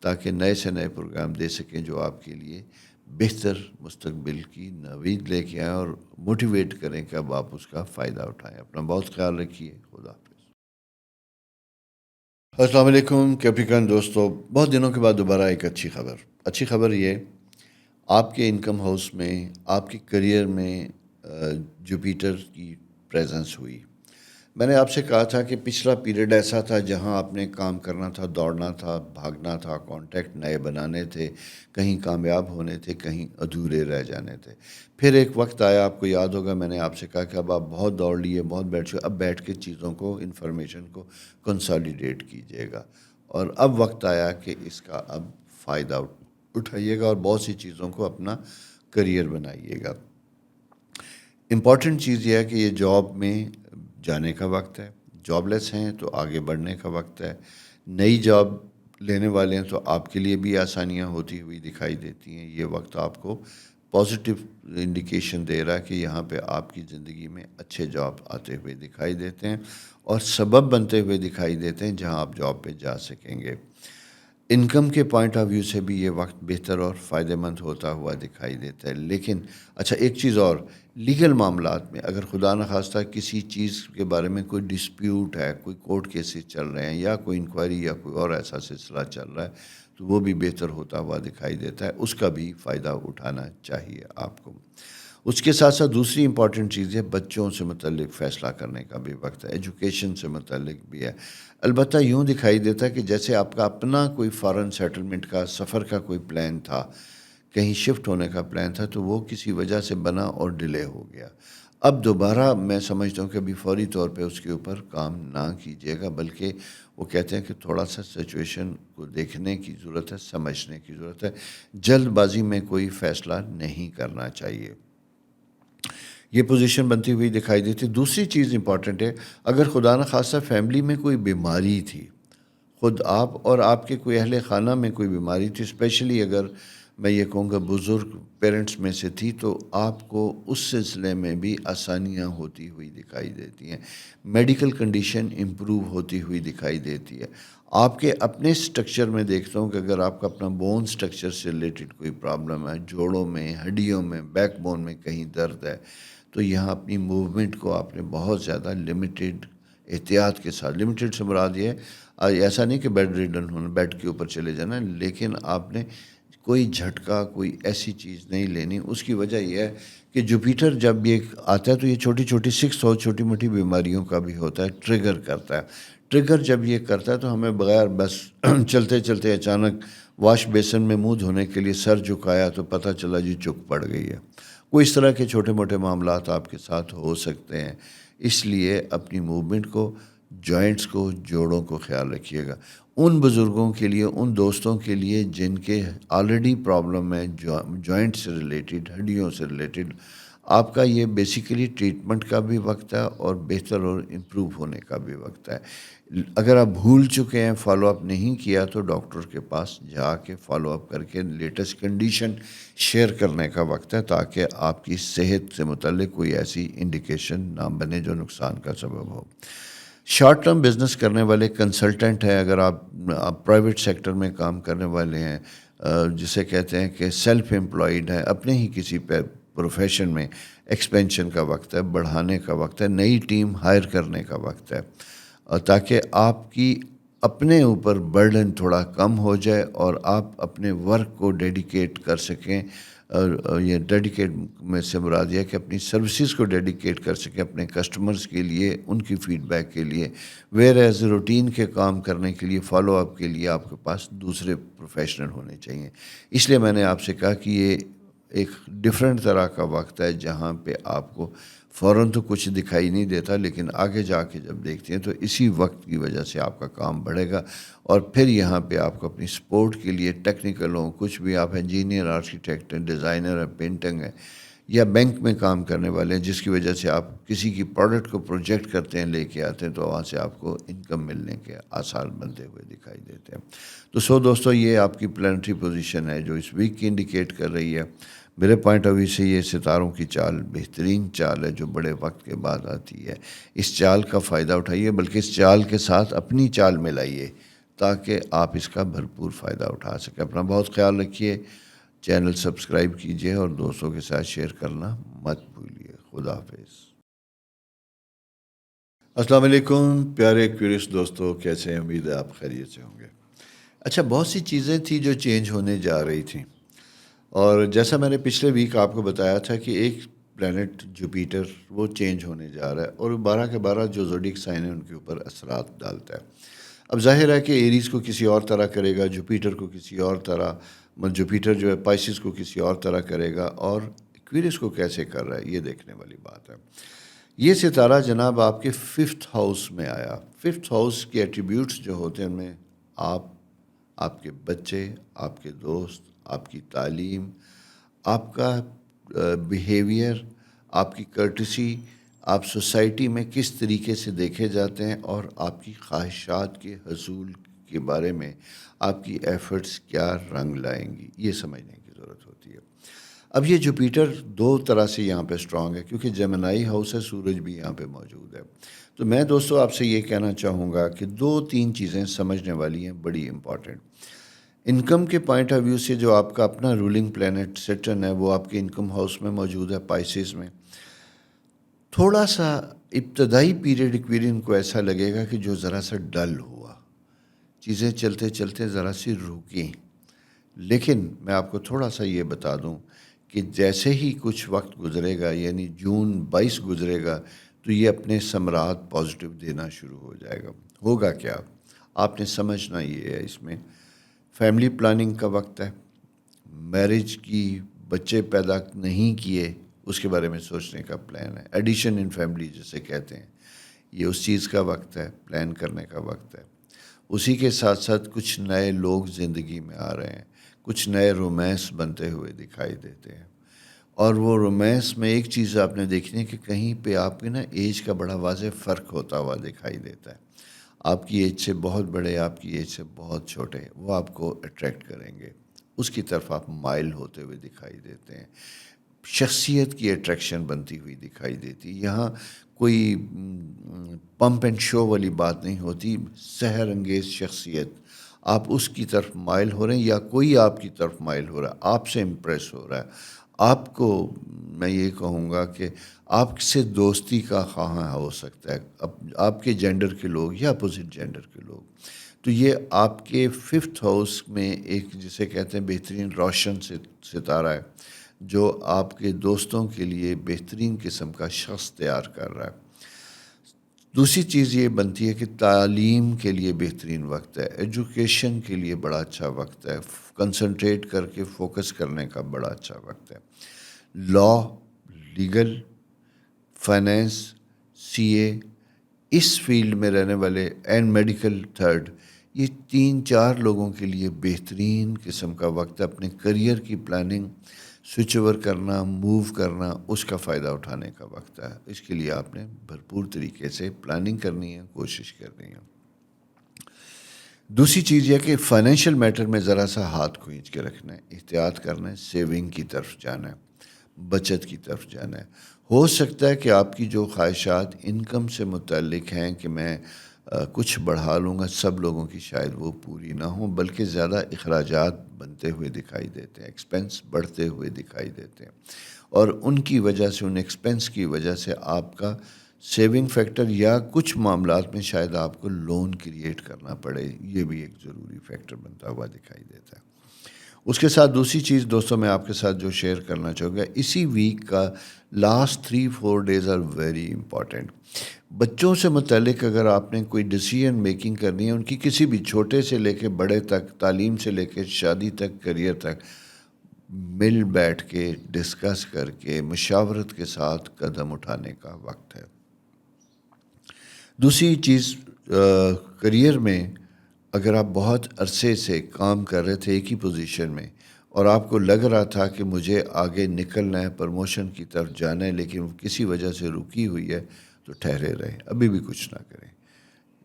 تاکہ نئے سے نئے پروگرام دے سکیں جو آپ کے لیے بہتر مستقبل کی نوید لے کے آئیں اور موٹیویٹ کریں کہ اب آپ اس کا فائدہ اٹھائیں۔ اپنا بہت خیال رکھیے، خدا حافظ۔ السلام علیکم کیپریکن دوستو، بہت دنوں کے بعد دوبارہ ایک اچھی خبر یہ، آپ کے انکم ہاؤس میں، آپ کے کریئر میں جوپیٹر کی پریزنس ہوئی۔ میں نے آپ سے کہا تھا کہ پچھلا پیریڈ ایسا تھا جہاں آپ نے کام کرنا تھا، دوڑنا تھا، بھاگنا تھا، کانٹیکٹ نئے بنانے تھے، کہیں کامیاب ہونے تھے، کہیں ادھورے رہ جانے تھے۔ پھر ایک وقت آیا، آپ کو یاد ہوگا میں نے آپ سے کہا کہ اب آپ بہت دوڑ لیے، بہت بیٹھ چکے، اب بیٹھ کے چیزوں کو، انفارمیشن کو کنسالیڈیٹ کیجیے گا، اور اب وقت آیا کہ اس کا اب فائدہ اٹھائیے گا اور بہت سی چیزوں کو اپنا کریئر بنائیے گا۔ امپورٹنٹ چیز یہ ہے کہ یہ جاب میں جانے کا وقت ہے، جاب لیس ہیں تو آگے بڑھنے کا وقت ہے، نئی جاب لینے والے ہیں تو آپ کے لیے بھی آسانیاں ہوتی ہوئی دکھائی دیتی ہیں۔ یہ وقت آپ کو پازیٹیو انڈیکیشن دے رہا ہے کہ یہاں پہ آپ کی زندگی میں اچھے جاب آتے ہوئے دکھائی دیتے ہیں اور سبب بنتے ہوئے دکھائی دیتے ہیں جہاں آپ جاب پہ جا سکیں گے۔ انکم کے پوائنٹ آف ویو سے بھی یہ وقت بہتر اور فائدہ مند ہوتا ہوا دکھائی دیتا ہے۔ لیکن اچھا، ایک چیز اور، لیگل معاملات میں اگر خدا نخواستہ کسی چیز کے بارے میں کوئی ڈسپیوٹ ہے، کوئی کورٹ کیسز چل رہے ہیں، یا کوئی انکوائری یا کوئی اور ایسا سلسلہ چل رہا ہے، تو وہ بھی بہتر ہوتا ہوا دکھائی دیتا ہے، اس کا بھی فائدہ اٹھانا چاہیے آپ کو۔ اس کے ساتھ ساتھ دوسری امپورٹنٹ چیز ہے، بچوں سے متعلق فیصلہ کرنے کا بھی وقت ہے، ایجوکیشن سے متعلق بھی ہے۔ البتہ یوں دکھائی دیتا ہے کہ جیسے آپ کا اپنا کوئی فارن سیٹلمنٹ کا، سفر کا کوئی پلان تھا، کہیں شفٹ ہونے کا پلان تھا، تو وہ کسی وجہ سے بنا اور ڈیلے ہو گیا۔ اب دوبارہ میں سمجھتا ہوں کہ ابھی فوری طور پہ اس کے اوپر کام نہ کیجیے گا، بلکہ وہ کہتے ہیں کہ تھوڑا سا سچویشن کو دیکھنے کی ضرورت ہے، سمجھنے کی ضرورت ہے، جلد بازی میں کوئی فیصلہ نہیں کرنا چاہیے۔ یہ پوزیشن بنتی ہوئی دکھائی دیتی ہے۔ دوسری چیز امپورٹنٹ ہے، اگر خدا نخواستہ فیملی میں کوئی بیماری تھی، خود آپ اور آپ کے کوئی اہل خانہ میں کوئی بیماری تھی، اسپیشلی اگر میں یہ کہوں گا بزرگ پیرنٹس میں سے تھی، تو آپ کو اس سلسلے میں بھی آسانیاں ہوتی ہوئی دکھائی دیتی ہیں، میڈیکل کنڈیشن امپروو ہوتی ہوئی دکھائی دیتی ہے۔ آپ کے اپنے سٹرکچر میں دیکھتا ہوں کہ اگر آپ کا اپنا بون سٹرکچر سے ریلیٹڈ کوئی پرابلم ہے، جوڑوں میں، ہڈیوں میں، بیک بون میں کہیں درد ہے، تو یہاں اپنی موومنٹ کو آپ نے بہت زیادہ لمیٹڈ احتیاط کے ساتھ، لمیٹڈ سے مراد یہ ہے ایسا نہیں کہ بیڈ ریڈن ہونا، بیڈ کے اوپر چلے جانا، لیکن آپ نے کوئی جھٹکا، کوئی ایسی چیز نہیں لینی۔ اس کی وجہ یہ ہے کہ جوپیٹر جب یہ آتا ہے تو یہ چھوٹی چھوٹی 600 چھوٹی موٹی بیماریوں کا بھی ہوتا ہے، ٹریگر کرتا ہے۔ ٹریگر جب یہ کرتا ہے تو ہمیں بغیر بس چلتے چلتے اچانک واش بیسن میں منہ دھونے کے لیے سر جھکایا تو پتہ چلا جی چک پڑ گئی ہے۔ کوئی اس طرح کے چھوٹے موٹے معاملات آپ کے ساتھ ہو سکتے ہیں، اس لیے اپنی موومنٹ کو، جوائنٹس کو، جوڑوں کو خیال رکھیے گا۔ ان بزرگوں کے لیے، ان دوستوں کے لیے جن کے آلریڈی پرابلم ہے جوائنٹ سے ریلیٹڈ، ہڈیوں سے ریلیٹڈ، آپ کا یہ بیسیکلی ٹریٹمنٹ کا بھی وقت ہے اور بہتر اور امپروو ہونے کا بھی وقت ہے۔ اگر آپ بھول چکے ہیں، فالو اپ نہیں کیا، تو ڈاکٹر کے پاس جا کے فالو اپ کر کے لیٹسٹ کنڈیشن شیئر کرنے کا وقت ہے، تاکہ آپ کی صحت سے متعلق کوئی ایسی انڈیکیشن نہ بنے جو نقصان کا سبب ہو۔ شارٹ ٹرم بزنس کرنے والے کنسلٹنٹ ہیں، اگر آپ پرائیویٹ سیکٹر میں کام کرنے والے ہیں، جسے کہتے ہیں کہ سیلف امپلائیڈ ہیں، اپنے ہی کسی پروفیشن میں ایکسپینشن کا وقت ہے، بڑھانے کا وقت ہے، نئی ٹیم ہائر کرنے کا وقت ہے، تاکہ آپ کی اپنے اوپر برڈن تھوڑا کم ہو جائے اور آپ اپنے ورک کو ڈیڈیکیٹ کر سکیں۔ یہ ڈیڈیکیٹ میں سے مراد یہ ہے کہ اپنی سروسز کو ڈیڈیکیٹ کر سکیں اپنے کسٹمرز کے لیے، ان کی فیڈ بیک کے لیے، ویئر ایز روٹین کے کام کرنے کے لیے، فالو اپ کے لیے آپ کے پاس دوسرے پروفیشنل ہونے چاہیے۔ اس لیے میں نے آپ سے کہا کہ یہ ایک ڈیفرنٹ طرح کا وقت ہے جہاں پہ آپ کو فوراً تو کچھ دکھائی نہیں دیتا، لیکن آگے جا کے جب دیکھتے ہیں تو اسی وقت کی وجہ سے آپ کا کام بڑھے گا، اور پھر یہاں پہ آپ کو اپنی سپورٹ کے لیے ٹیکنیکل ہوں، کچھ بھی آپ انجینئر، آرکیٹیکٹ ہیں، ڈیزائنر ہیں، پینٹنگ ہیں، یا بینک میں کام کرنے والے ہیں، جس کی وجہ سے آپ کسی کی پروڈکٹ کو پروجیکٹ کرتے ہیں، لے کے آتے ہیں، تو وہاں سے آپ کو انکم ملنے کے آثار بنتے ہوئے دکھائی دیتے ہیں۔ تو دوستو، یہ آپ کی پلانٹری پوزیشن ہے جو اس ویک کی انڈیکیٹ کر رہی ہے۔ میرے پوائنٹ آف ویو سے یہ ستاروں کی چال بہترین چال ہے جو بڑے وقت کے بعد آتی ہے۔ اس چال کا فائدہ اٹھائیے، بلکہ اس چال کے ساتھ اپنی چال ملائیے تاکہ آپ اس کا بھرپور فائدہ اٹھا سکیں۔ اپنا بہت خیال رکھیے، چینل سبسکرائب کیجیے اور دوستوں کے ساتھ شیئر کرنا مت بھولیے۔ خدا حافظ۔ السلام علیکم پیارے کیورس دوستو، کیسے ہیں؟ امید ہے آپ خیریت سے ہوں گے۔ اچھا، بہت سی چیزیں تھیں جو چینج ہونے جا رہی تھیں، اور جیسا میں نے پچھلے ویک آپ کو بتایا تھا کہ ایک پلانٹ جوپیٹر وہ چینج ہونے جا رہا ہے، اور 12 کے 12 جو زوڈیک سائن ہیں ان کے اوپر اثرات ڈالتا ہے۔ اب ظاہر ہے کہ ایریز کو کسی اور طرح کرے گا، جوپیٹر کو کسی اور طرح، جوپیٹر جو ہے پائسس کو کسی اور طرح کرے گا، اور ایکویریس کو کیسے کر رہا ہے یہ دیکھنے والی بات ہے۔ یہ ستارہ جناب آپ کے 5th ہاؤس میں آیا۔ 5th ہاؤس کے ایٹریبیوٹس جو ہوتے ہیں ان میں آپ کے بچے، آپ کے دوست، آپ کی تعلیم، آپ کا بیہیویئر، آپ کی کرٹسی، آپ سوسائٹی میں کس طریقے سے دیکھے جاتے ہیں، اور آپ کی خواہشات کے حصول کے بارے میں آپ کی ایفرٹس کیا رنگ لائیں گی، یہ سمجھنے کی ضرورت ہوتی ہے۔ اب یہ جوپیٹر 2 طرح سے یہاں پہ اسٹرانگ ہے، کیونکہ جیمنائی ہاؤس ہے، سورج بھی یہاں پہ موجود ہے۔ تو میں دوستو آپ سے یہ کہنا چاہوں گا کہ 2-3 چیزیں سمجھنے والی ہیں، بڑی امپورٹنٹ۔ انکم کے پوائنٹ آف ویو سے جو آپ کا اپنا رولنگ پلینٹ سیٹرن ہے، وہ آپ کے انکم ہاؤس میں موجود ہے، پائسس میں۔ تھوڑا سا ابتدائی پیریڈ ایکویرین کو ایسا لگے گا کہ جو ذرا سا ڈل ہوا، چیزیں چلتے چلتے ذرا سی رکیں، لیکن میں آپ کو تھوڑا سا یہ بتا دوں کہ جیسے ہی کچھ وقت گزرے گا، یعنی جون 22 گزرے گا، تو یہ اپنے ثمرات پازیٹیو دینا شروع ہو جائے گا۔ ہوگا کیا؟ آپ نے سمجھنا یہ ہے، اس میں فیملی پلاننگ کا وقت ہے، میرج کی، بچے پیدا نہیں کیے اس کے بارے میں سوچنے کا پلان ہے، ایڈیشن ان فیملی جسے کہتے ہیں، یہ اس چیز کا وقت ہے، پلان کرنے کا وقت ہے۔ اسی کے ساتھ ساتھ کچھ نئے لوگ زندگی میں آ رہے ہیں، کچھ نئے رومانس بنتے ہوئے دکھائی دیتے ہیں، اور وہ رومانس میں ایک چیز آپ نے دیکھنی ہے کہ کہیں پہ آپ کے نا ایج کا بڑا واضح فرق ہوتا ہوا دکھائی دیتا ہے. آپ کی ایج سے بہت بڑے، آپ کی ایج سے بہت چھوٹے، وہ آپ کو اٹریکٹ کریں گے، اس کی طرف آپ مائل ہوتے ہوئے دکھائی دیتے ہیں. شخصیت کی اٹریکشن بنتی ہوئی دکھائی دیتی. یہاں کوئی پمپ اینڈ شو والی بات نہیں ہوتی. سحر انگیز شخصیت، آپ اس کی طرف مائل ہو رہے ہیں یا کوئی آپ کی طرف مائل ہو رہا ہے، آپ سے امپریس ہو رہا ہے. آپ کو میں یہ کہوں گا کہ آپ سے دوستی کا خواہاں ہو سکتا ہے آپ کے جینڈر کے لوگ یا اپوزٹ جینڈر کے لوگ. تو یہ آپ کے 5th ہاؤس میں ایک جسے کہتے ہیں بہترین روشن ستارہ ہے جو آپ کے دوستوں کے لیے بہترین قسم کا شخص تیار کر رہا ہے. دوسری چیز یہ بنتی ہے کہ تعلیم کے لیے بہترین وقت ہے، ایجوکیشن کے لیے بڑا اچھا وقت ہے، کنسنٹریٹ کر کے فوکس کرنے کا بڑا اچھا وقت ہے. لا، لیگل، فائنینس، سی اے، اس فیلڈ میں رہنے والے اینڈ میڈیکل تھرڈ، یہ 3-4 لوگوں کے لیے بہترین قسم کا وقت ہے اپنے کریئر کی پلاننگ، سوئچ اوور کرنا، موو کرنا، اس کا فائدہ اٹھانے کا وقت ہے. اس کے لیے آپ نے بھرپور طریقے سے پلاننگ کرنی ہے، کوشش کرنی ہے. دوسری چیز یہ کہ فائنینشیل میٹر میں ذرا سا ہاتھ کھینچ کے رکھنا ہے، احتیاط کرنا ہے، سیونگ کی طرف جانا ہے، بچت کی طرف جانا ہے. ہو سکتا ہے کہ آپ کی جو خواہشات انکم سے متعلق ہیں کہ میں کچھ بڑھا لوں گا، سب لوگوں کی شاید وہ پوری نہ ہوں، بلکہ زیادہ اخراجات بنتے ہوئے دکھائی دیتے ہیں، ایکسپینس بڑھتے ہوئے دکھائی دیتے ہیں. اور ان کی وجہ سے، ان ایکسپینس کی وجہ سے آپ کا سیونگ فیکٹر یا کچھ معاملات میں شاید آپ کو لون کریٹ کرنا پڑے، یہ بھی ایک ضروری فیکٹر بنتا ہوا دکھائی دیتا ہے. اس کے ساتھ دوسری چیز دوستوں میں آپ کے ساتھ جو شیئر کرنا چاہوں گا، اسی ویک کا last 3-4 days are very important. بچوں سے متعلق اگر آپ نے کوئی ڈیسیژن میکنگ کرنی ہے، ان کی کسی بھی چھوٹے سے لے کے بڑے تک، تعلیم سے لے کے شادی تک، کریئر تک، مل بیٹھ کے ڈسکس کر کے مشاورت کے ساتھ قدم اٹھانے کا وقت ہے. دوسری چیز کریئر میں اگر آپ بہت عرصے سے کام کر رہے تھے ایک ہی پوزیشن میں اور آپ کو لگ رہا تھا کہ مجھے آگے نکلنا ہے، پروموشن کی طرف جانا ہے، لیکن کسی وجہ سے رکی ہوئی ہے، تو ٹھہرے رہے، ابھی بھی کچھ نہ کریں.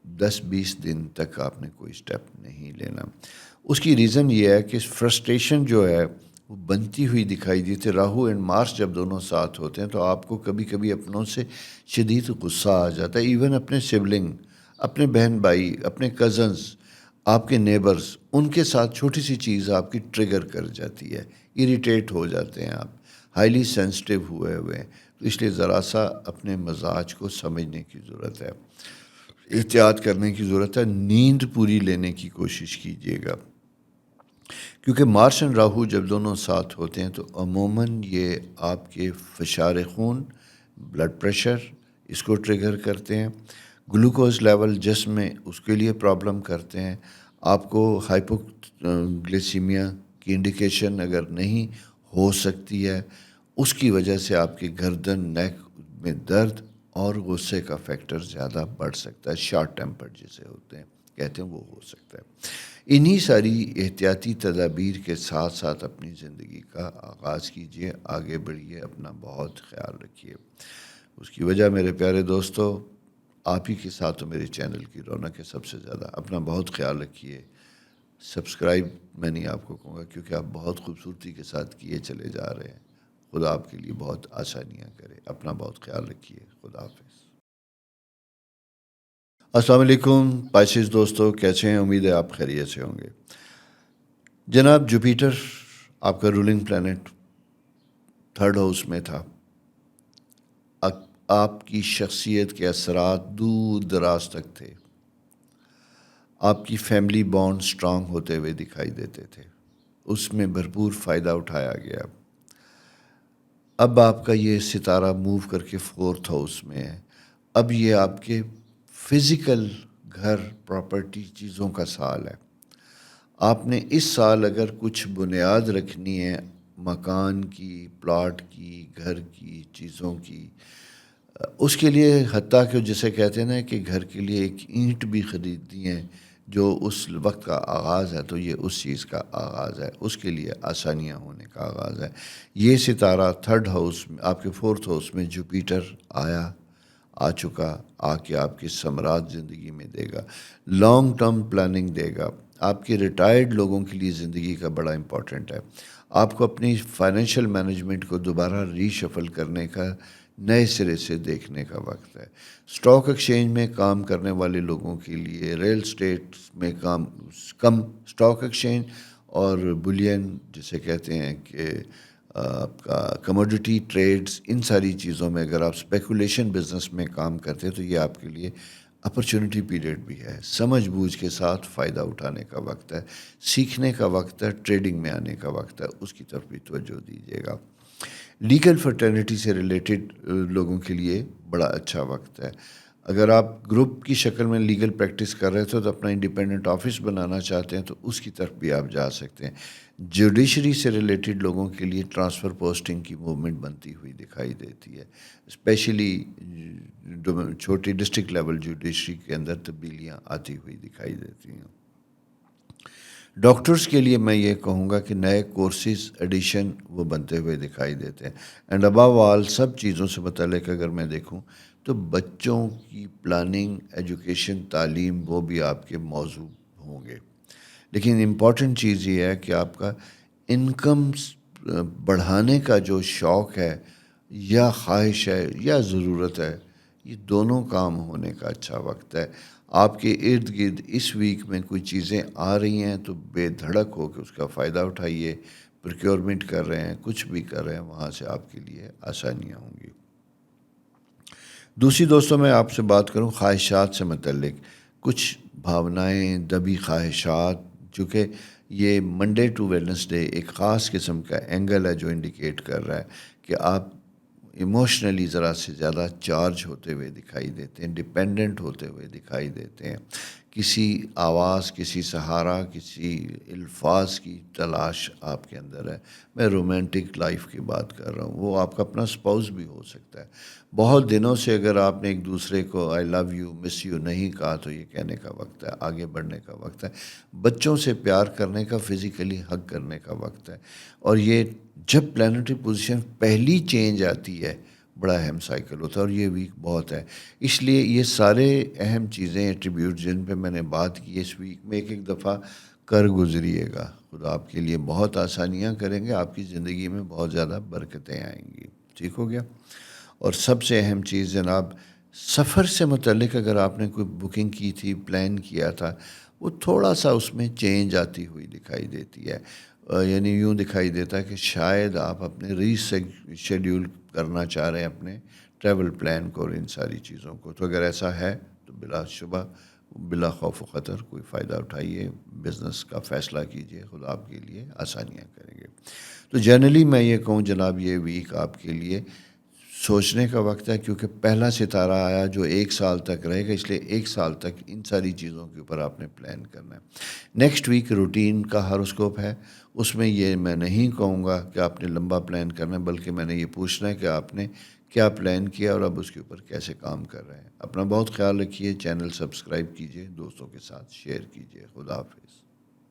10-20 دن تک آپ نے کوئی سٹیپ نہیں لینا. اس کی ریزن یہ ہے کہ فرسٹریشن جو ہے وہ بنتی ہوئی دکھائی دیتی. راہو اینڈ مارس جب دونوں ساتھ ہوتے ہیں تو آپ کو کبھی کبھی اپنوں سے شدید غصہ آ جاتا ہے، ایون اپنے سبلنگ، اپنے بہن بھائی، اپنے کزنز، آپ کے نیبرز، ان کے ساتھ چھوٹی سی چیز آپ کی ٹریگر کر جاتی ہے، اریٹیٹ ہو جاتے ہیں، آپ ہائیلی سینسٹیو ہوئے ہیں. تو اس لیے ذرا سا اپنے مزاج کو سمجھنے کی ضرورت ہے، احتیاط کرنے کی ضرورت ہے. نیند پوری لینے کی کوشش کیجیے گا، کیونکہ مارس اینڈ راہو جب دونوں ساتھ ہوتے ہیں تو عموماً یہ آپ کے فشار خون، بلڈ پریشر، اس کو ٹریگر کرتے ہیں. گلوکوز لیول جسم میں، اس کے لیے پرابلم کرتے ہیں. آپ کو ہائپو گلیسیمیا کی انڈیکیشن اگر نہیں ہو سکتی ہے، اس کی وجہ سے آپ کی گردن، نیک میں درد اور غصے کا فیکٹر زیادہ بڑھ سکتا ہے. شارٹ ٹیمپر جسے ہوتے ہیں کہتے ہیں، وہ ہو سکتا ہے. انہی ساری احتیاطی تدابیر کے ساتھ ساتھ اپنی زندگی کا آغاز کیجیے، آگے بڑھیے، اپنا بہت خیال رکھیے. اس کی وجہ میرے پیارے دوستو آپ ہی کے ساتھ تو میرے چینل کی رونق ہے سب سے زیادہ. اپنا بہت خیال رکھیے. سبسکرائب میں نہیں آپ کو کہوں گا کیونکہ آپ بہت خوبصورتی کے ساتھ کیے چلے جا رہے ہیں. خدا آپ کے لیے بہت آسانیاں کرے. اپنا بہت خیال رکھیے. خدا حافظ. السلام علیکم پائسیز دوستو، کیسے ہیں؟ امید ہے آپ خیریت سے ہوں گے. جناب جوپیٹر آپ کا رولنگ پلانٹ 3rd ہاؤس میں تھا. آپ کی شخصیت کے اثرات دور دراز تک تھے. آپ کی فیملی بانڈ سٹرانگ ہوتے ہوئے دکھائی دیتے تھے. اس میں بھرپور فائدہ اٹھایا گیا. اب آپ کا یہ ستارہ موو کر کے 4th ہاؤس میں ہے. اب یہ آپ کے فزیکل گھر، پراپرٹی، چیزوں کا سال ہے. آپ نے اس سال اگر کچھ بنیاد رکھنی ہے مکان کی، پلاٹ کی، گھر کی، چیزوں کی، اس کے لیے حتیٰ کہ جسے کہتے ہیں نا کہ گھر کے لیے ایک اینٹ بھی خریدنی ہے جو اس وقت کا آغاز ہے تو یہ اس چیز کا آغاز ہے، اس کے لیے آسانیاں ہونے کا آغاز ہے۔ یہ ستارہ 3rd ہاؤس میں، آپ کے 4th ہاؤس میں جوپیٹر آ چکا، آ کے آپ کی ثمرات زندگی میں دے گا، لانگ ٹرم پلاننگ دے گا۔ آپ کے ریٹائرڈ لوگوں کے لیے زندگی کا بڑا امپورٹنٹ ہے۔ آپ کو اپنی فائنینشیل مینجمنٹ کو دوبارہ ری شفل کرنے کا، نئے سرے سے دیکھنے کا وقت ہے۔ اسٹاک ایکسچینج میں کام کرنے والے لوگوں کے لیے، ریل اسٹیٹ میں کم اسٹاک ایکسچینج اور بلین جسے کہتے ہیں کہ آپ کا کموڈیٹی ٹریڈز، ان ساری چیزوں میں اگر آپ اسپیکولیشن بزنس میں کام کرتے ہیں تو یہ آپ کے لیے اپرچونٹی پیریڈ بھی ہے۔ سمجھ بوجھ کے ساتھ فائدہ اٹھانے کا وقت ہے، سیکھنے کا وقت ہے، ٹریڈنگ میں آنے کا وقت ہے، اس کی طرف بھی توجہ دیجیے گا۔ لیگل فرٹرنیٹی سے ریلیٹڈ لوگوں کے لیے بڑا اچھا وقت ہے۔ اگر آپ گروپ کی شکل میں لیگل پریکٹس کر رہے تھے تو اپنا انڈیپینڈنٹ آفس بنانا چاہتے ہیں تو اس کی طرف بھی آپ جا سکتے ہیں۔ جوڈیشری سے ریلیٹڈ لوگوں کے لیے ٹرانسفر پوسٹنگ کی موومنٹ بنتی ہوئی دکھائی دیتی ہے، اسپیشلی چھوٹی ڈسٹرکٹ لیول جوڈیشری کے اندر تبدیلیاں آتی ہوئی دکھائی دیتی ہیں۔ ڈاکٹرز کے لیے میں یہ کہوں گا کہ نئے کورسز ایڈیشن وہ بنتے ہوئے دکھائی دیتے ہیں۔ اینڈ ابو آل سب چیزوں سے متعلق اگر میں دیکھوں تو بچوں کی پلاننگ، ایجوکیشن، تعلیم، وہ بھی آپ کے موضوع ہوں گے۔ لیکن امپورٹنٹ چیز یہ ہے کہ آپ کا انکم بڑھانے کا جو شوق ہے یا خواہش ہے یا ضرورت ہے، یہ دونوں کام ہونے کا اچھا وقت ہے۔ آپ کے ارد گرد اس ویک میں کوئی چیزیں آ رہی ہیں تو بے دھڑک ہو کے اس کا فائدہ اٹھائیے، پروکیورمنٹ کر رہے ہیں، کچھ بھی کر رہے ہیں، وہاں سے آپ کے لیے آسانیاں ہوں گی۔ دوسری دوستوں میں آپ سے بات کروں خواہشات سے متعلق، کچھ بھاونائیں، دبی خواہشات، چونکہ یہ منڈے ٹو ویڈنسڈے ایک خاص قسم کا اینگل ہے جو انڈیکیٹ کر رہا ہے کہ آپ ایموشنلی ذرا سے زیادہ چارج ہوتے ہوئے دکھائی دیتے ہیں، ڈیپینڈنٹ ہوتے ہوئے دکھائی دیتے ہیں۔ کسی آواز، کسی سہارا، کسی الفاظ کی تلاش آپ کے اندر ہے۔ میں رومانٹک لائف کی بات کر رہا ہوں، وہ آپ کا اپنا اسپاؤس بھی ہو سکتا ہے۔ بہت دنوں سے اگر آپ نے ایک دوسرے کو آئی لو یو، مس یو نہیں کہا تو یہ کہنے کا وقت ہے، آگے بڑھنے کا وقت ہے، بچوں سے پیار کرنے کا، فزیکلی ہگ کرنے کا وقت ہے۔ اور یہ جب پلانٹری پوزیشن پہلی چینج آتی ہے بڑا اہم سائیکل ہوتا ہے، اور یہ ویک بہت ہے۔ اس لیے یہ سارے اہم چیزیں، ایٹریبیوٹ جن پہ میں نے بات کی اس ویک میں ایک دفعہ کر گزریے گا۔ خدا آپ کے لیے بہت آسانیاں کریں گے، آپ کی زندگی میں بہت زیادہ برکتیں آئیں گی۔ ٹھیک ہو گیا؟ اور سب سے اہم چیز جناب، سفر سے متعلق اگر آپ نے کوئی بکنگ کی تھی، پلان کیا تھا، وہ تھوڑا سا اس میں چینج آتی ہوئی دکھائی دیتی ہے۔ یعنی یوں دکھائی دیتا ہے کہ شاید آپ اپنے شیڈیول کرنا چاہ رہے ہیں اپنے ٹریول پلان کو اور ان ساری چیزوں کو۔ تو اگر ایسا ہے تو بلا شبہ، بلا خوف و خطر کوئی فائدہ اٹھائیے، بزنس کا فیصلہ کیجیے، خدا آپ کے لیے آسانیاں کریں گے۔ تو جنرلی میں یہ کہوں جناب، یہ ویک آپ کے لیے سوچنے کا وقت ہے، کیونکہ پہلا ستارہ آیا جو 1 سال تک رہے گا، اس لیے 1 سال تک ان ساری چیزوں کے اوپر آپ نے پلان کرنا ہے۔ نیکسٹ ویک روٹین کا ہاروسکوپ ہے، اس میں یہ میں نہیں کہوں گا کہ آپ نے لمبا پلان کرنا ہے، بلکہ میں نے یہ پوچھنا ہے کہ آپ نے کیا پلان کیا اور اب اس کے اوپر کیسے کام کر رہے ہیں۔ اپنا بہت خیال رکھیے، چینل سبسکرائب کیجیے، دوستوں کے ساتھ شیئر کیجیے۔ خدا حافظ۔